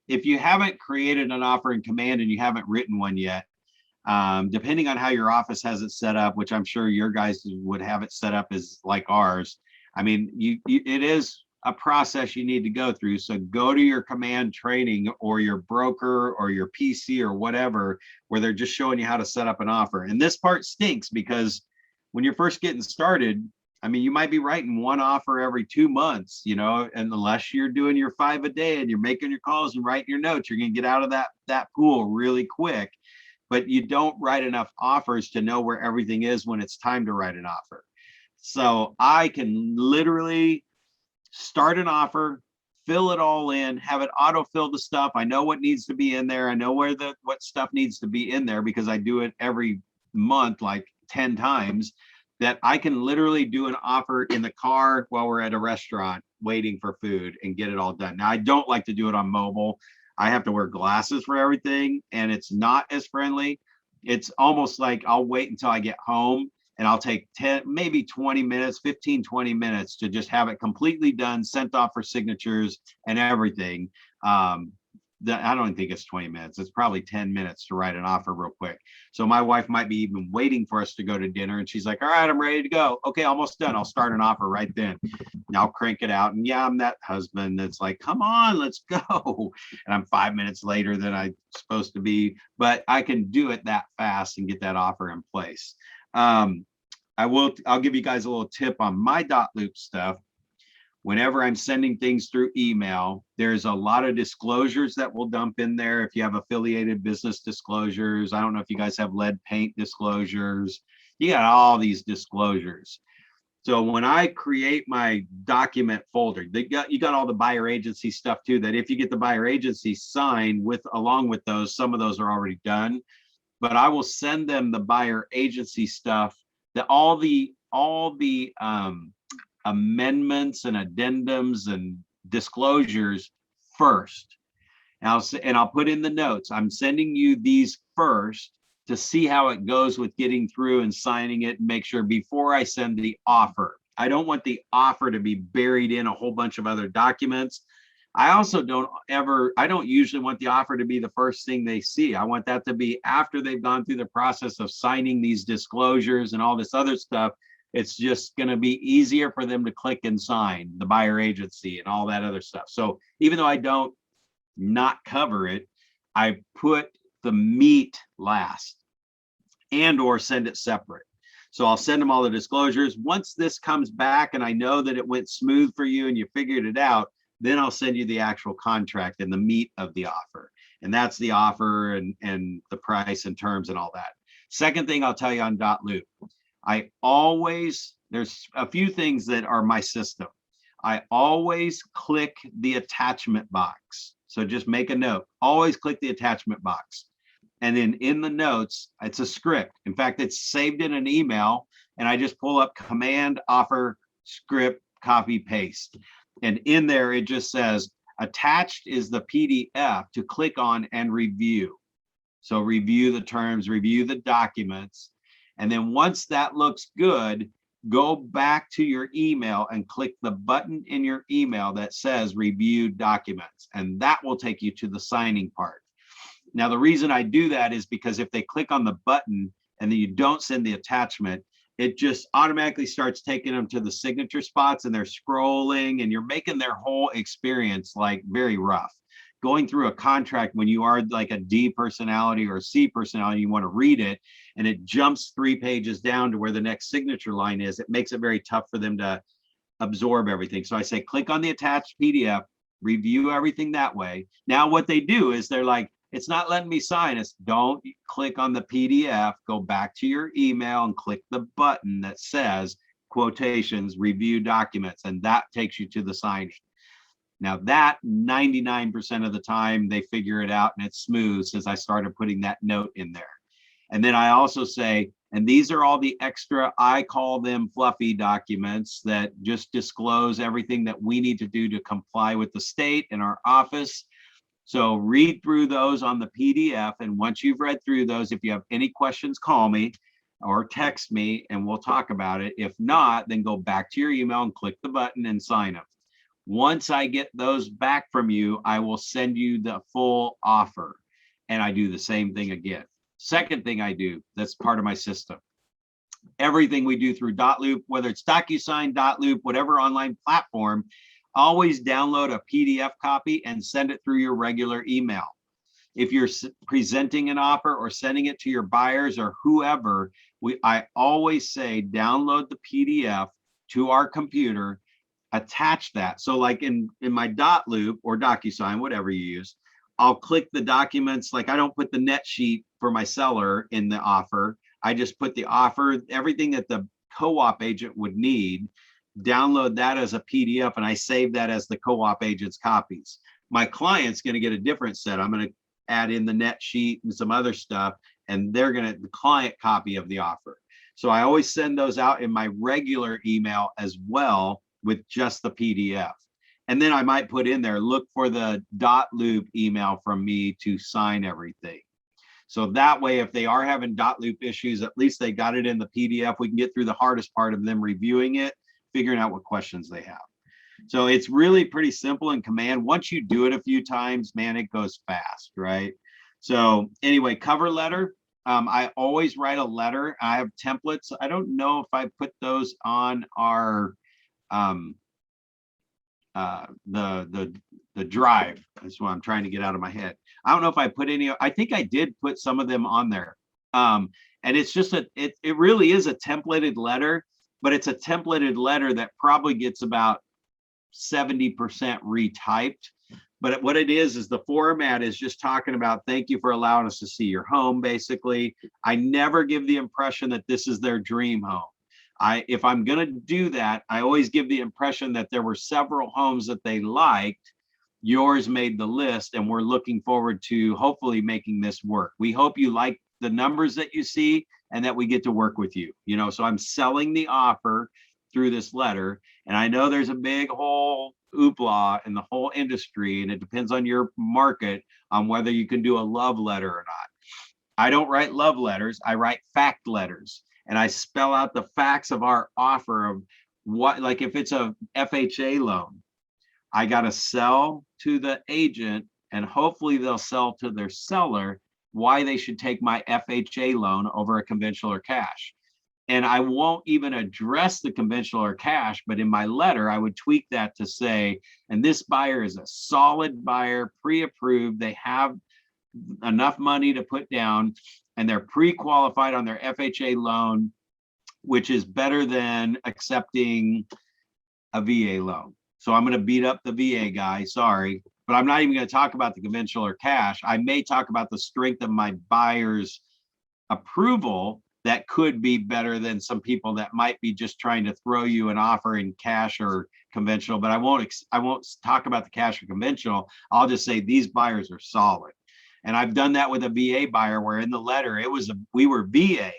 if you haven't created an offer in Command and you haven't written one yet, depending on how your office has it set up, which I'm sure your guys would have it set up as like ours. I mean, it is a process you need to go through. So go to your Command training or your broker or your PC or whatever, where they're just showing you how to set up an offer. And this part stinks because when you're first getting started, I mean, you might be writing one offer every 2 months, and unless you're doing your 5 a day and you're making your calls and writing your notes, you're going to get out of that pool really quick. But you don't write enough offers to know where everything is when it's time to write an offer. So I can literally start an offer, fill it all in, have it autofill the stuff. I know what needs to be in there. I know what stuff needs to be in there because I do it every month, like 10 times. That I can literally do an offer in the car while we're at a restaurant waiting for food and get it all done. Now, I don't like to do it on mobile. I have to wear glasses for everything, and it's not as friendly. It's almost like I'll wait until I get home, and I'll take 10, maybe 20 minutes, 15, 20 minutes to just have it completely done, sent off for signatures and everything. I don't think it's 20 minutes. It's probably 10 minutes to write an offer real quick. So my wife might be even waiting for us to go to dinner, and she's like, all right, I'm ready to go. Okay, almost done. I'll start an offer right then. And I'll crank it out. And yeah, I'm that husband that's like, come on, let's go. And I'm 5 minutes later than I'm supposed to be, but I can do it that fast and get that offer in place. I'll give you guys a little tip on my .loop stuff. Whenever I'm sending things through email, there's a lot of disclosures that we'll dump in there. If you have affiliated business disclosures, I don't know if you guys have lead paint disclosures, you got all these disclosures. So when I create my document folder, you got all the buyer agency stuff too, that if you get the buyer agency signed along with those, some of those are already done, but I will send them the buyer agency stuff, that all the amendments and addendums and disclosures first. And I'll put in the notes, I'm sending you these first to see how it goes with getting through and signing it, and make sure before I send the offer. I don't want the offer to be buried in a whole bunch of other documents. I also I don't usually want the offer to be the first thing they see. I want that to be after they've gone through the process of signing these disclosures and all this other stuff. It's just going to be easier for them to click and sign the buyer agency and all that other stuff. So even though I don't not cover it, I put the meat last and or send it separate. So I'll send them all the disclosures. Once this comes back and I know that it went smooth for you and you figured it out, then I'll send you the actual contract and the meat of the offer. And that's the offer and the price and terms and all that. Second thing I'll tell you on .loop, there's a few things that are my system. I always click the attachment box. So just make a note, always click the attachment box. And then in the notes, it's a script. In fact, it's saved in an email and I just pull up command, offer, script, copy, paste. And in there, it just says attached is the PDF to click on and review. So review the terms, review the documents. And then once that looks good, go back to your email and click the button in your email that says review documents. And that will take you to the signing part. Now, the reason I do that is because if they click on the button and then you don't send the attachment, it just automatically starts taking them to the signature spots and they're scrolling and you're making their whole experience like very rough. Going through a contract when you are like a D personality or a C personality, you want to read it and it jumps 3 pages down to where the next signature line is, it makes it very tough for them to absorb everything. So I say, click on the attached PDF, review everything that way. Now what they do is they're like, it's not letting me sign. It's don't click on the PDF, go back to your email and click the button that says quotations, review documents, and that takes you to the signing. Now that 99% of the time they figure it out and it's smooth since I started putting that note in there. And then I also say, and these are all the extra, I call them fluffy documents that just disclose everything that we need to do to comply with the state and our office. So read through those on the PDF. And once you've read through those, if you have any questions, call me or text me and we'll talk about it. If not, then go back to your email and click the button and sign them. Once I get those back from you, I will send you the full offer. And I do the same thing again. Second thing I do, that's part of my system. Everything we do through .loop, whether it's DocuSign, .loop, whatever online platform, always download a PDF copy and send it through your regular email. If you're presenting an offer or sending it to your buyers or whoever, I always say download the PDF to our computer, attach that. So like in my .loop or DocuSign, whatever you use, I'll click the documents. Like I don't put the net sheet for my seller in the offer. I just put the offer, everything that the co-op agent would need, download that as a PDF and I save that as the co-op agent's copies. My client's going to get a different set. I'm going to add in the net sheet and some other stuff and they're going to the client copy of the offer. So I always send those out in my regular email as well with just the PDF. And then I might put in there, look for the .loop email from me to sign everything. So that way, if they are having .loop issues, at least they got it in the PDF. We can get through the hardest part of them reviewing it, figuring out what questions they have. So it's really pretty simple in Command. Once you do it a few times, man, it goes fast, right? So anyway, cover letter. I always write a letter. I have templates. I don't know if I put those on our the drive. That's what I'm trying to get out of my head. I don't know if I put any. I think I did put some of them on there. And it's just it really is a templated letter, but it's a templated letter that probably gets about 70% retyped. But what it is the format is just talking about thank you for allowing us to see your home. Basically, I never give the impression that this is their dream home. If I'm going to do that, I always give the impression that there were several homes that they liked. Yours made the list, and we're looking forward to hopefully making this work. We hope you like the numbers that you see and that we get to work with you. You know, so I'm selling the offer through this letter, and I know there's a big whole hoopla in the whole industry, and it depends on your market on whether you can do a love letter or not. I don't write love letters. I write fact letters. And I spell out the facts of our offer of what, like if it's a FHA loan, I got to sell to the agent, and hopefully they'll sell to their seller why they should take my FHA loan over a conventional or cash. And I won't even address the conventional or cash, but in my letter, I would tweak that to say, and this buyer is a solid buyer, pre-approved. They have enough money to put down, and they're pre-qualified on their FHA loan, which is better than accepting a VA loan. So I'm going to beat up the VA guy, sorry, but I'm not even going to talk about the conventional or cash. I may talk about the strength of my buyer's approval that could be better than some people that might be just trying to throw you an offer in cash or conventional, but I won't talk about the cash or conventional. I'll just say these buyers are solid. And I've done that with a VA buyer where in the letter, we were VA.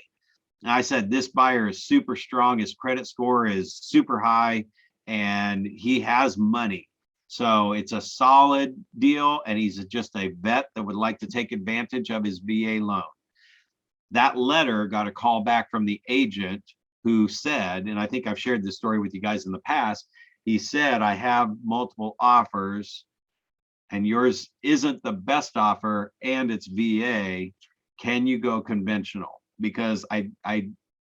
And I said, this buyer is super strong. His credit score is super high and he has money. So it's a solid deal. And he's just a vet that would like to take advantage of his VA loan. That letter got a call back from the agent who said, and I think I've shared this story with you guys in the past. He said, I have multiple offers and yours isn't the best offer and it's VA. Can you go conventional? Because I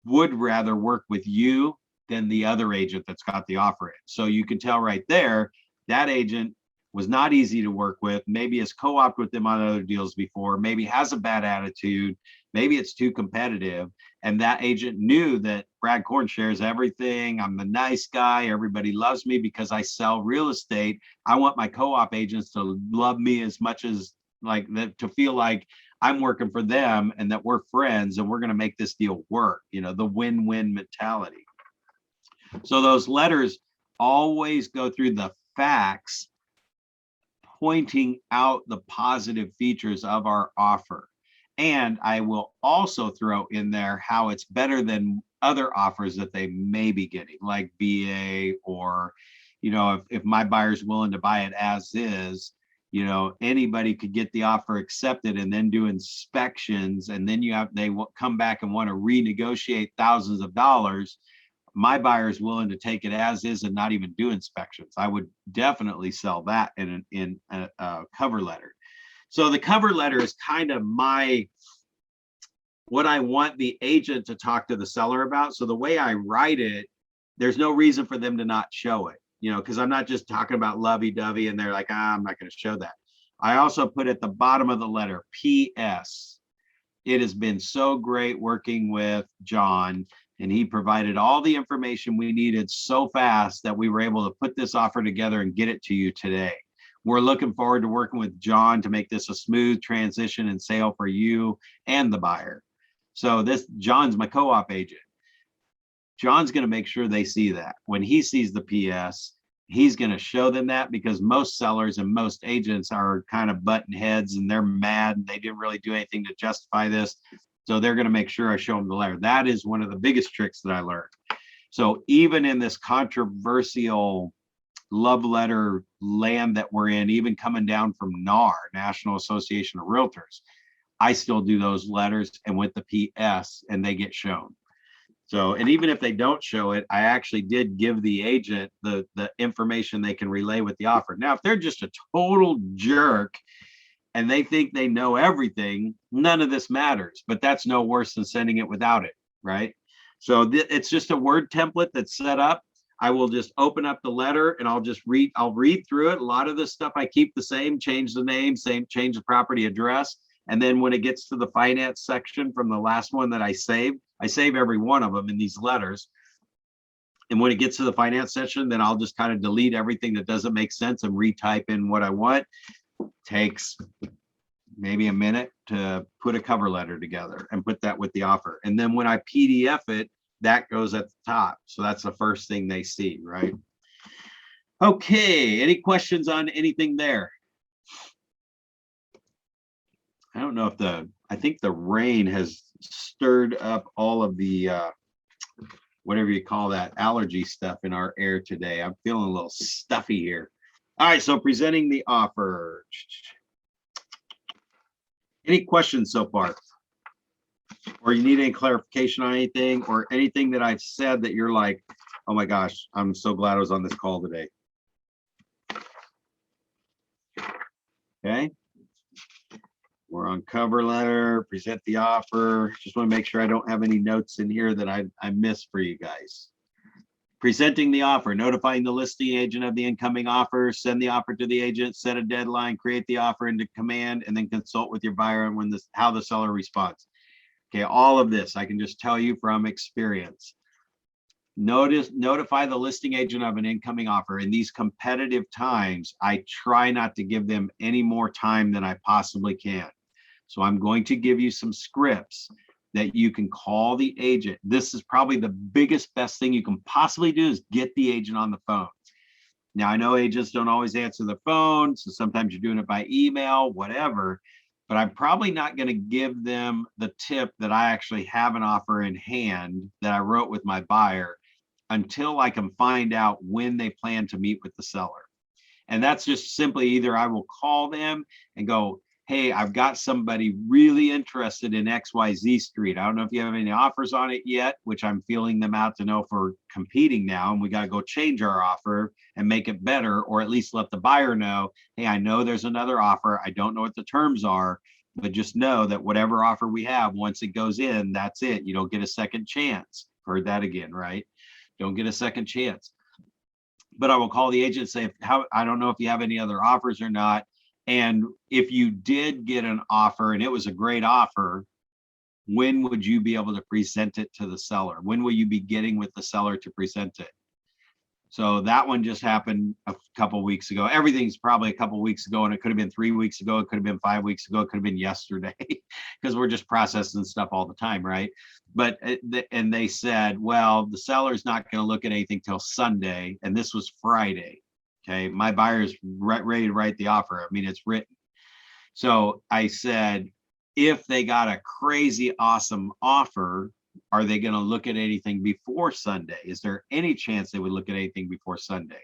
would rather work with you than the other agent that's got the offer in. So you can tell right there, that agent was not easy to work with, maybe has co-opted with them on other deals before, maybe has a bad attitude, maybe it's too competitive. And that agent knew that Brad Korn shares everything. I'm the nice guy. Everybody loves me because I sell real estate. I want my co-op agents to love me as much as like that, to feel like I'm working for them and that we're friends and we're going to make this deal work, you know, the win-win mentality. So those letters always go through the facts, pointing out the positive features of our offer. And I will also throw in there how it's better than other offers that they may be getting, like VA, or, you know, if my buyer's willing to buy it as is, you know, anybody could get the offer accepted and then do inspections. And then they will come back and want to renegotiate thousands of dollars. My buyer is willing to take it as is and not even do inspections. I would definitely sell that in a cover letter. So the cover letter is kind of what I want the agent to talk to the seller about. So the way I write it, there's no reason for them to not show it, you know, because I'm not just talking about lovey-dovey and they're like, I'm not going to show that. I also put at the bottom of the letter, P.S. It has been so great working with John, and he provided all the information we needed so fast that we were able to put this offer together and get it to you today. We're looking forward to working with John to make this a smooth transition and sale for you and the buyer. So John's my co-op agent. John's going to make sure they see that. When he sees the PS, he's going to show them that, because most sellers and most agents are kind of button heads and they're mad and they didn't really do anything to justify this. So they're going to make sure I show them the letter. That is one of the biggest tricks that I learned. So even in this controversial love letter land that we're in, even coming down from NAR, National Association of Realtors, I still do those letters and with the PS, and they get shown. So, and even if they don't show it, I actually did give the agent the information they can relay with the offer. Now, if they're just a total jerk and they think they know everything, none of this matters, but that's no worse than sending it without it, right? So it's just a Word template that's set up. I will just open up the letter and I'll read through it. A lot of this stuff I keep the same, change the name, change the property address. And then when it gets to the finance section from the last one that I save every one of them in these letters. And when it gets to the finance section, then I'll just kind of delete everything that doesn't make sense and retype in what I want. Takes maybe a minute to put a cover letter together and put that with the offer. And then when I PDF it, that goes at the top. So that's the first thing they see, right? Okay, any questions on anything there? I don't know if I think the rain has stirred up all of the, whatever you call that, allergy stuff in our air today. I'm feeling a little stuffy here. All right, so presenting the offer. Any questions so far? Or you need any clarification on anything, or anything that I've said that you're like, oh my gosh, I'm so glad I was on this call today. Okay. We're on cover letter, present the offer. Just want to make sure I don't have any notes in here that I missed for you guys. Presenting the offer, notifying the listing agent of the incoming offer, send the offer to the agent, set a deadline, create the offer into command, and then consult with your buyer on when how the seller responds. Okay, all of this I can just tell you from experience. Notify the listing agent of an incoming offer. In these competitive times, I try not to give them any more time than I possibly can. So I'm going to give you some scripts that you can call the agent. This is probably the biggest, best thing you can possibly do is get the agent on the phone. Now, I know agents don't always answer the phone, so sometimes you're doing it by email, whatever, but I'm probably not going to give them the tip that I actually have an offer in hand that I wrote with my buyer until I can find out when they plan to meet with the seller. And that's just simply either I will call them and go, hey, I've got somebody really interested in XYZ Street. I don't know if you have any offers on it yet, which I'm feeling them out to know if we're competing now, and we got to go change our offer and make it better, or at least let the buyer know, hey, I know there's another offer. I don't know what the terms are, but just know that whatever offer we have, once it goes in, that's it. You don't get a second chance. Heard that again, right? Don't get a second chance. But I will call the agent and say, I don't know if you have any other offers or not. And if you did get an offer and it was a great offer, when would you be able to present it to the seller? When will you be getting with the seller to present it? So that one just happened a couple weeks ago. Everything's probably a couple weeks ago, and it could have been 3 weeks ago. It could have been 5 weeks ago. It could have been yesterday, because we're just processing stuff all the time, right? But and they said, well, the seller's not going to look at anything till Sunday, and this was Friday. Okay, my buyer's ready to write the offer. I mean, it's written. So I said, if they got a crazy awesome offer, are they going to look at anything before Sunday? Is there any chance they would look at anything before Sunday?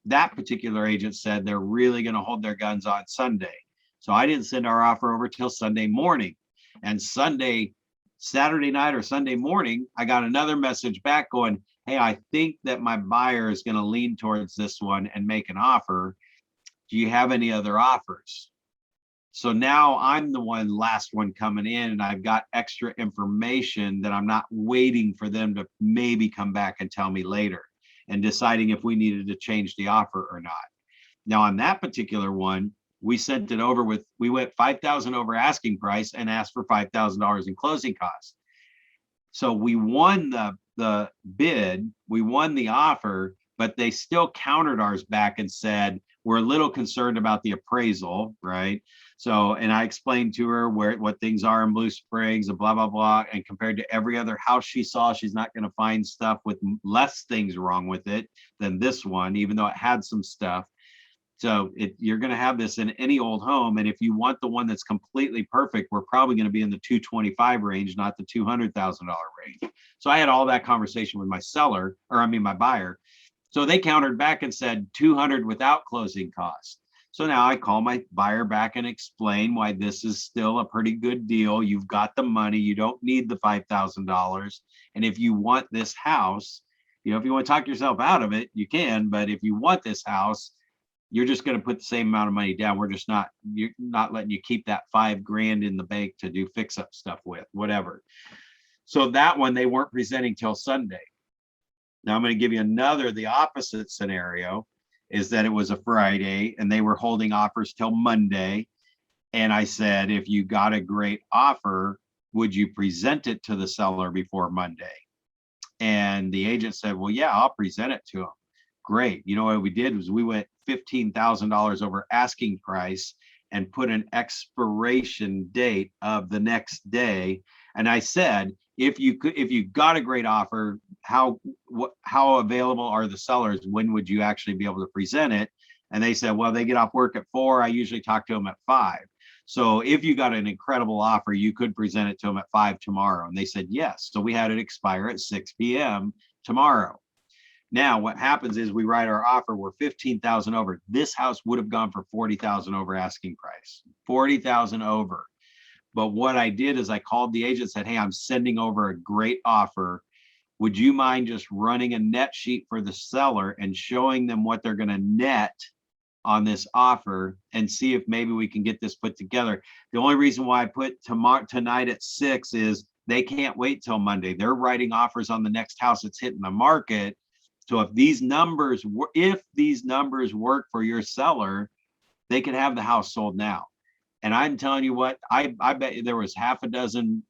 That particular agent said they're really going to hold their guns on Sunday. So I didn't send our offer over till Sunday morning. And Saturday night or Sunday morning, I got another message back going, hey, I think that my buyer is going to lean towards this one and make an offer. Do you have any other offers? So now I'm the last one coming in, and I've got extra information that I'm not waiting for them to maybe come back and tell me later and deciding if we needed to change the offer or not. Now on that particular one, we sent it over we went 5,000 over asking price and asked for $5,000 in closing costs. So we won the bid, we won the offer, but they still countered ours back and said, we're a little concerned about the appraisal, right? So, and I explained to her what things are in Blue Springs and blah, blah, blah. And compared to every other house she saw, she's not going to find stuff with less things wrong with it than this one, even though it had some stuff. So you're going to have this in any old home. And if you want the one that's completely perfect, we're probably going to be in the 225 range, not the $200,000 range. So I had all that conversation with my buyer. So they countered back and said 200 without closing costs. So now I call my buyer back and explain why this is still a pretty good deal. You've got the money. You don't need the $5,000. And if you want this house, if you want to talk yourself out of it, you can. But if you want this house, you're just going to put the same amount of money down. You're not letting you keep that $5,000 in the bank to do fix up stuff with, whatever. So that one, they weren't presenting till Sunday. Now I'm going to give you the opposite scenario is that it was a Friday and they were holding offers till Monday. And I said, if you got a great offer, would you present it to the seller before Monday? And the agent said, well, yeah, I'll present it to him. Great. You know what we did was we went $15,000 over asking price and put an expiration date of the next day. And I said, if you got a great offer, how available are the sellers? When would you actually be able to present it? And they said, well, they get off work at 4. I usually talk to them at 5. So if you got an incredible offer, you could present it to them at 5 tomorrow. And they said, yes. So we had it expire at 6 p.m. tomorrow. Now what happens is we write our offer, we're 15,000 over. This house would have gone for 40,000 over asking price, 40,000 over. But what I did is I called the agent and said, hey, I'm sending over a great offer. Would you mind just running a net sheet for the seller and showing them what they're going to net on this offer and see if maybe we can get this put together. The only reason why I put tonight at 6 is they can't wait till Monday. They're writing offers on the next house that's hitting the market. So if these numbers work for your seller, they could have the house sold now. And I'm telling you what, I bet you there was half a dozen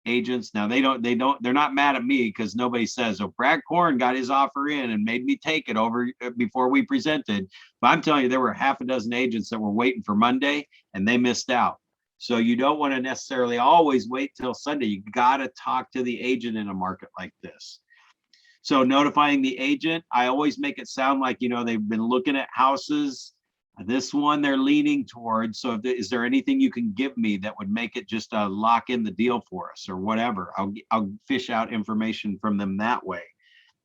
agents. Now they're not mad at me because nobody says, oh, Brad Korn got his offer in and made me take it over before we presented. But I'm telling you, there were half a dozen agents that were waiting for Monday and they missed out. So you don't want to necessarily always wait till Sunday. You got to talk to the agent in a market like this. So notifying the agent, I always make it sound like, you know, they've been looking at houses. This one they're leaning towards. So is there anything you can give me that would make it just lock in the deal for us or whatever? I'll fish out information from them that way.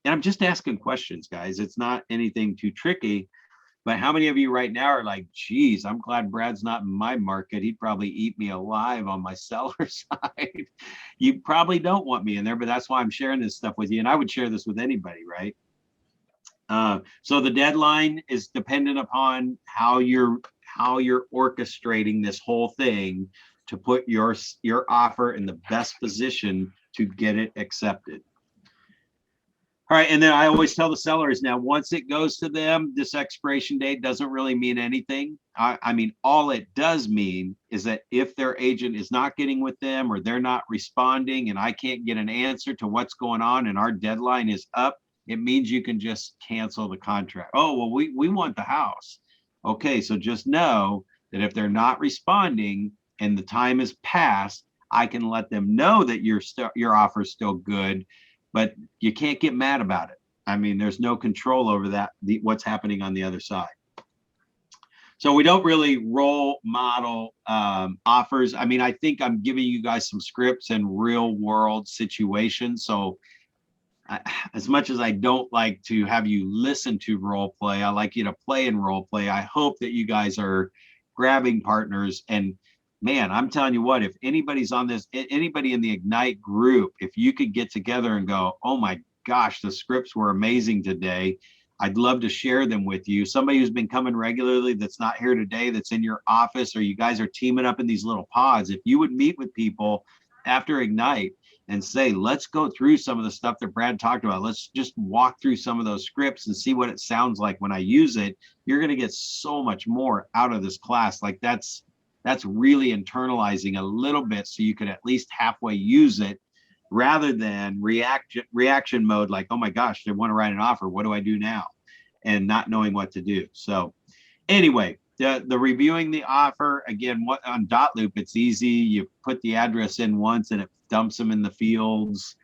And I'm just asking questions, guys. It's not anything too tricky. But how many of you right now are like, geez, I'm glad Brad's not in my market. He'd probably eat me alive on my seller side. You probably don't want me in there, but that's why I'm sharing this stuff with you. And I would share this with anybody, right? So the deadline is dependent upon how you're orchestrating this whole thing to put your offer in the best position to get it accepted. All right, and then I always tell the sellers now, once it goes to them, this expiration date doesn't really mean anything. I mean, all it does mean is that if their agent is not getting with them or they're not responding and I can't get an answer to what's going on and our deadline is up, it means you can just cancel the contract. Oh, well, we want the house. Okay, so just know that if they're not responding and the time is passed, I can let them know that your offer is still good, but you can't get mad about it. I mean, there's no control over that, what's happening on the other side. So we don't really role model offers. I mean, I think I'm giving you guys some scripts and real world situations. So as much as I don't like to have you listen to role play, I like you to play in role play. I hope that you guys are grabbing partners. And man, I'm telling you what, if anybody's on this, anybody in the Ignite group, if you could get together and go, oh my gosh, the scripts were amazing today, I'd love to share them with you. Somebody who's been coming regularly that's not here today, that's in your office, or you guys are teaming up in these little pods. If you would meet with people after Ignite and say, let's go through some of the stuff that Brad talked about. Let's just walk through some of those scripts and see what it sounds like when I use it. You're going to get so much more out of this class. Like that's really internalizing a little bit so you could at least halfway use it rather than reaction mode. Like, oh my gosh, they want to write an offer. What do I do now? And not knowing what to do. So anyway, the reviewing the offer, again, on Dotloop, it's easy. You put the address in once and it dumps them in the fields.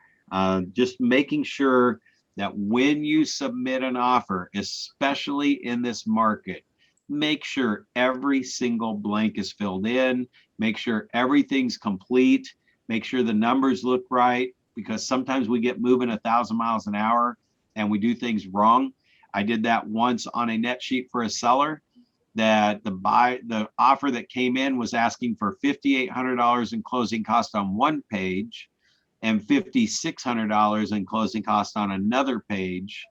Just making sure that when you submit an offer, especially in this market, make sure every single blank is filled in, make sure everything's complete, make sure the numbers look right, because sometimes we get moving 1,000 miles an hour and we do things wrong. I did that once on a net sheet for a seller, that the offer that came in was asking for $5,800 in closing cost on one page and $5,600 in closing cost on another page.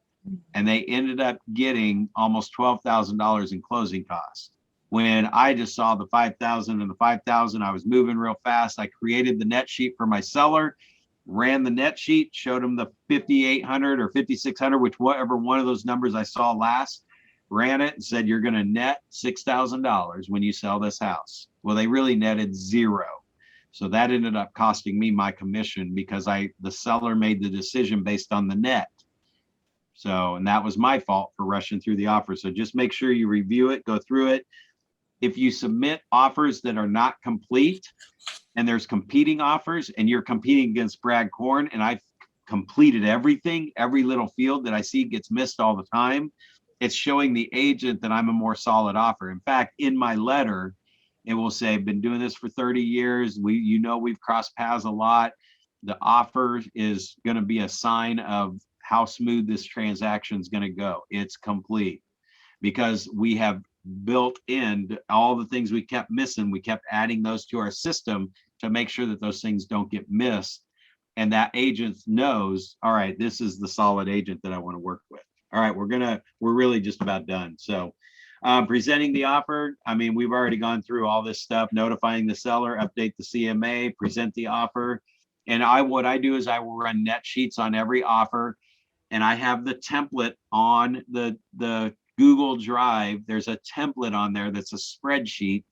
And they ended up getting almost $12,000 in closing costs. When I just saw the 5,000 and the 5,000, I was moving real fast. I created the net sheet for my seller, ran the net sheet, showed him the 5,800 or 5,600, whichever one of those numbers I saw last, ran it and said, you're going to net $6,000 when you sell this house. Well, they really netted zero. So that ended up costing me my commission because the seller made the decision based on the net. So, and that was my fault for rushing through the offer. So just make sure you review it, go through it. If you submit offers that are not complete and there's competing offers and you're competing against Brad Korn, and I've completed everything, every little field that I see gets missed all the time, it's showing the agent that I'm a more solid offer. In fact, in my letter, it will say, been doing this for 30 years. We've crossed paths a lot. The offer is going to be a sign of how smooth this transaction is going to go. It's complete because we have built in all the things we kept missing. We kept adding those to our system to make sure that those things don't get missed. And that agent knows, all right, this is the solid agent that I want to work with. All right, we're really just about done. So Presenting the offer. I mean, we've already gone through all this stuff, notifying the seller, update the CMA, present the offer. And what I do is I will run net sheets on every offer. And I have the template on the Google Drive. There's a template on there that's a spreadsheet.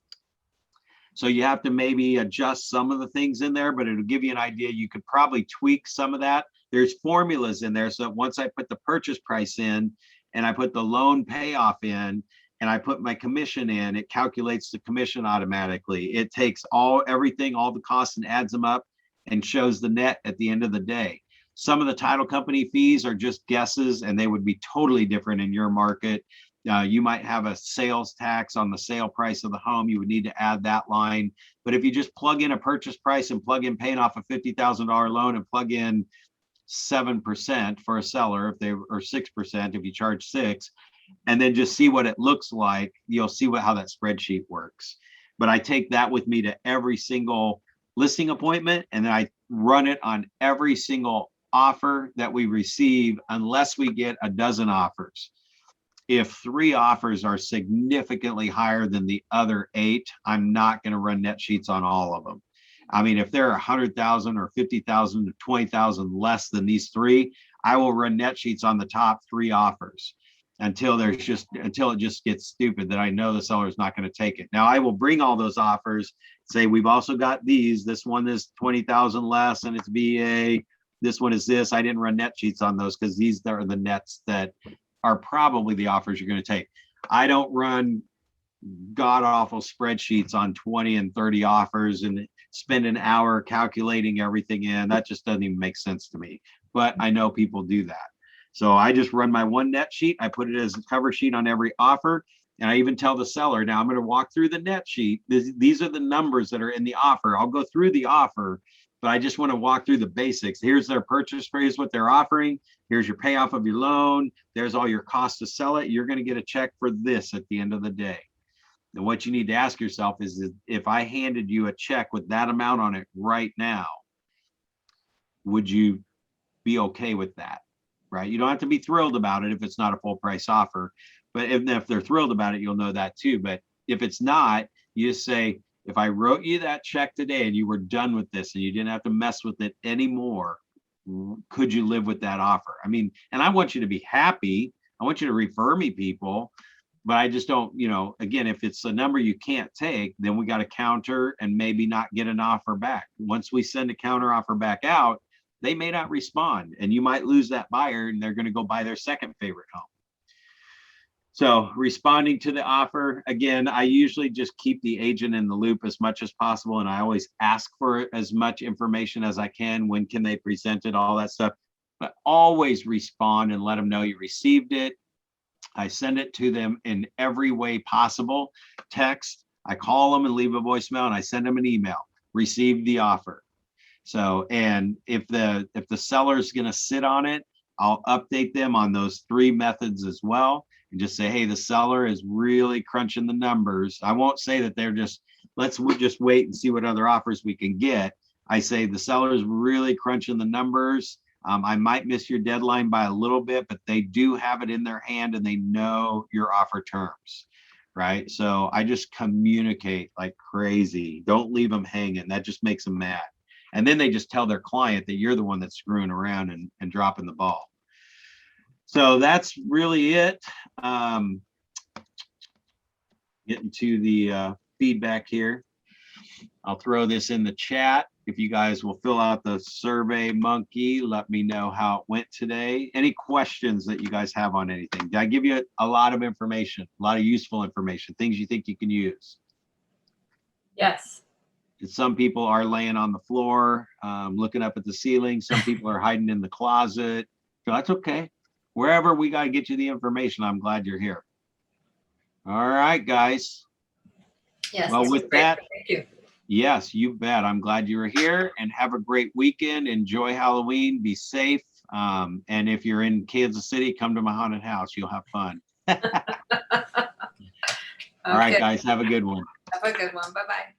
So you have to maybe adjust some of the things in there, but it'll give you an idea. You could probably tweak some of that. There's formulas in there. So that once I put the purchase price in and I put the loan payoff in and I put my commission in, it calculates the commission automatically. It takes everything, all the costs, and adds them up and shows the net at the end of the day. Some of the title company fees are just guesses, and they would be totally different in your market. You might have a sales tax on the sale price of the home. You would need to add that line. But if you just plug in a purchase price and plug in paying off a $50,000 loan and plug in 7% for a seller, or 6% if you charge 6%, and then just see what it looks like, you'll see how that spreadsheet works. But I take that with me to every single listing appointment, and then I run it on every single offer that we receive, unless we get a dozen offers. If 3 offers are significantly higher than the other 8, I'm not going to run net sheets on all of them. I mean, if they're 100,000 or 50,000 or 20,000 less than these 3, I will run net sheets on the top 3 offers until it just gets stupid that I know the seller's not going to take it. Now I will bring all those offers, say we've also got these. This one is 20,000 less and it's VA. This one is this. I didn't run net sheets on those because these are the nets that are probably the offers you're going to take. I don't run god awful spreadsheets on 20 and 30 offers and spend an hour calculating everything in. That just doesn't even make sense to me, but I know people do that. So I just run my one net sheet. I put it as a cover sheet on every offer. And I even tell the seller, now I'm going to walk through the net sheet. These are the numbers that are in the offer. I'll go through the offer, but I just want to walk through the basics. Here's their purchase price, what they're offering. Here's your payoff of your loan. There's all your costs to sell it. You're going to get a check for this at the end of the day. And what you need to ask yourself is, if I handed you a check with that amount on it right now, would you be okay with that? Right? You don't have to be thrilled about it if it's not a full price offer, but if they're thrilled about it, you'll know that too. But if it's not, you just say, if I wrote you that check today and you were done with this and you didn't have to mess with it anymore, could you live with that offer? I mean, and I want you to be happy. I want you to refer me people, but I just don't, again, if it's a number you can't take, then we got to counter and maybe not get an offer back. Once we send a counter offer back out, they may not respond, and you might lose that buyer and they're going to go buy their second favorite home. So responding to the offer, again, I usually just keep the agent in the loop as much as possible. And I always ask for as much information as I can. When can they present it, all that stuff, but always respond and let them know you received it. I send it to them in every way possible. Text, I call them and leave a voicemail, and I send them an email, received the offer. So, and if the seller's going to sit on it, I'll update them on those 3 methods as well, and just say, hey, the seller is really crunching the numbers. I won't say that they're just, let's just wait and see what other offers we can get. I say the seller is really crunching the numbers. I might miss your deadline by a little bit, but they do have it in their hand and they know your offer terms, right? So I just communicate like crazy. Don't leave them hanging. That just makes them mad. And then they just tell their client that you're the one that's screwing around and dropping the ball. So that's really it. Getting to the feedback here. I'll throw this in the chat. If you guys will fill out the Survey Monkey, let me know how it went today. Any questions that you guys have on anything? Did I give you a lot of information, a lot of useful information, things you think you can use? Yes. Some people are laying on the floor, looking up at the ceiling. Some people are hiding in the closet. So that's okay. Wherever we got to get you the information, I'm glad you're here. All right, guys. Yes. Well, with that, thank you. Yes, you bet. I'm glad you were here, and have a great weekend. Enjoy Halloween. Be safe. And if you're in Kansas City, come to my haunted house. You'll have fun. Okay. All right, guys. Have a good one. Have a good one. Bye-bye.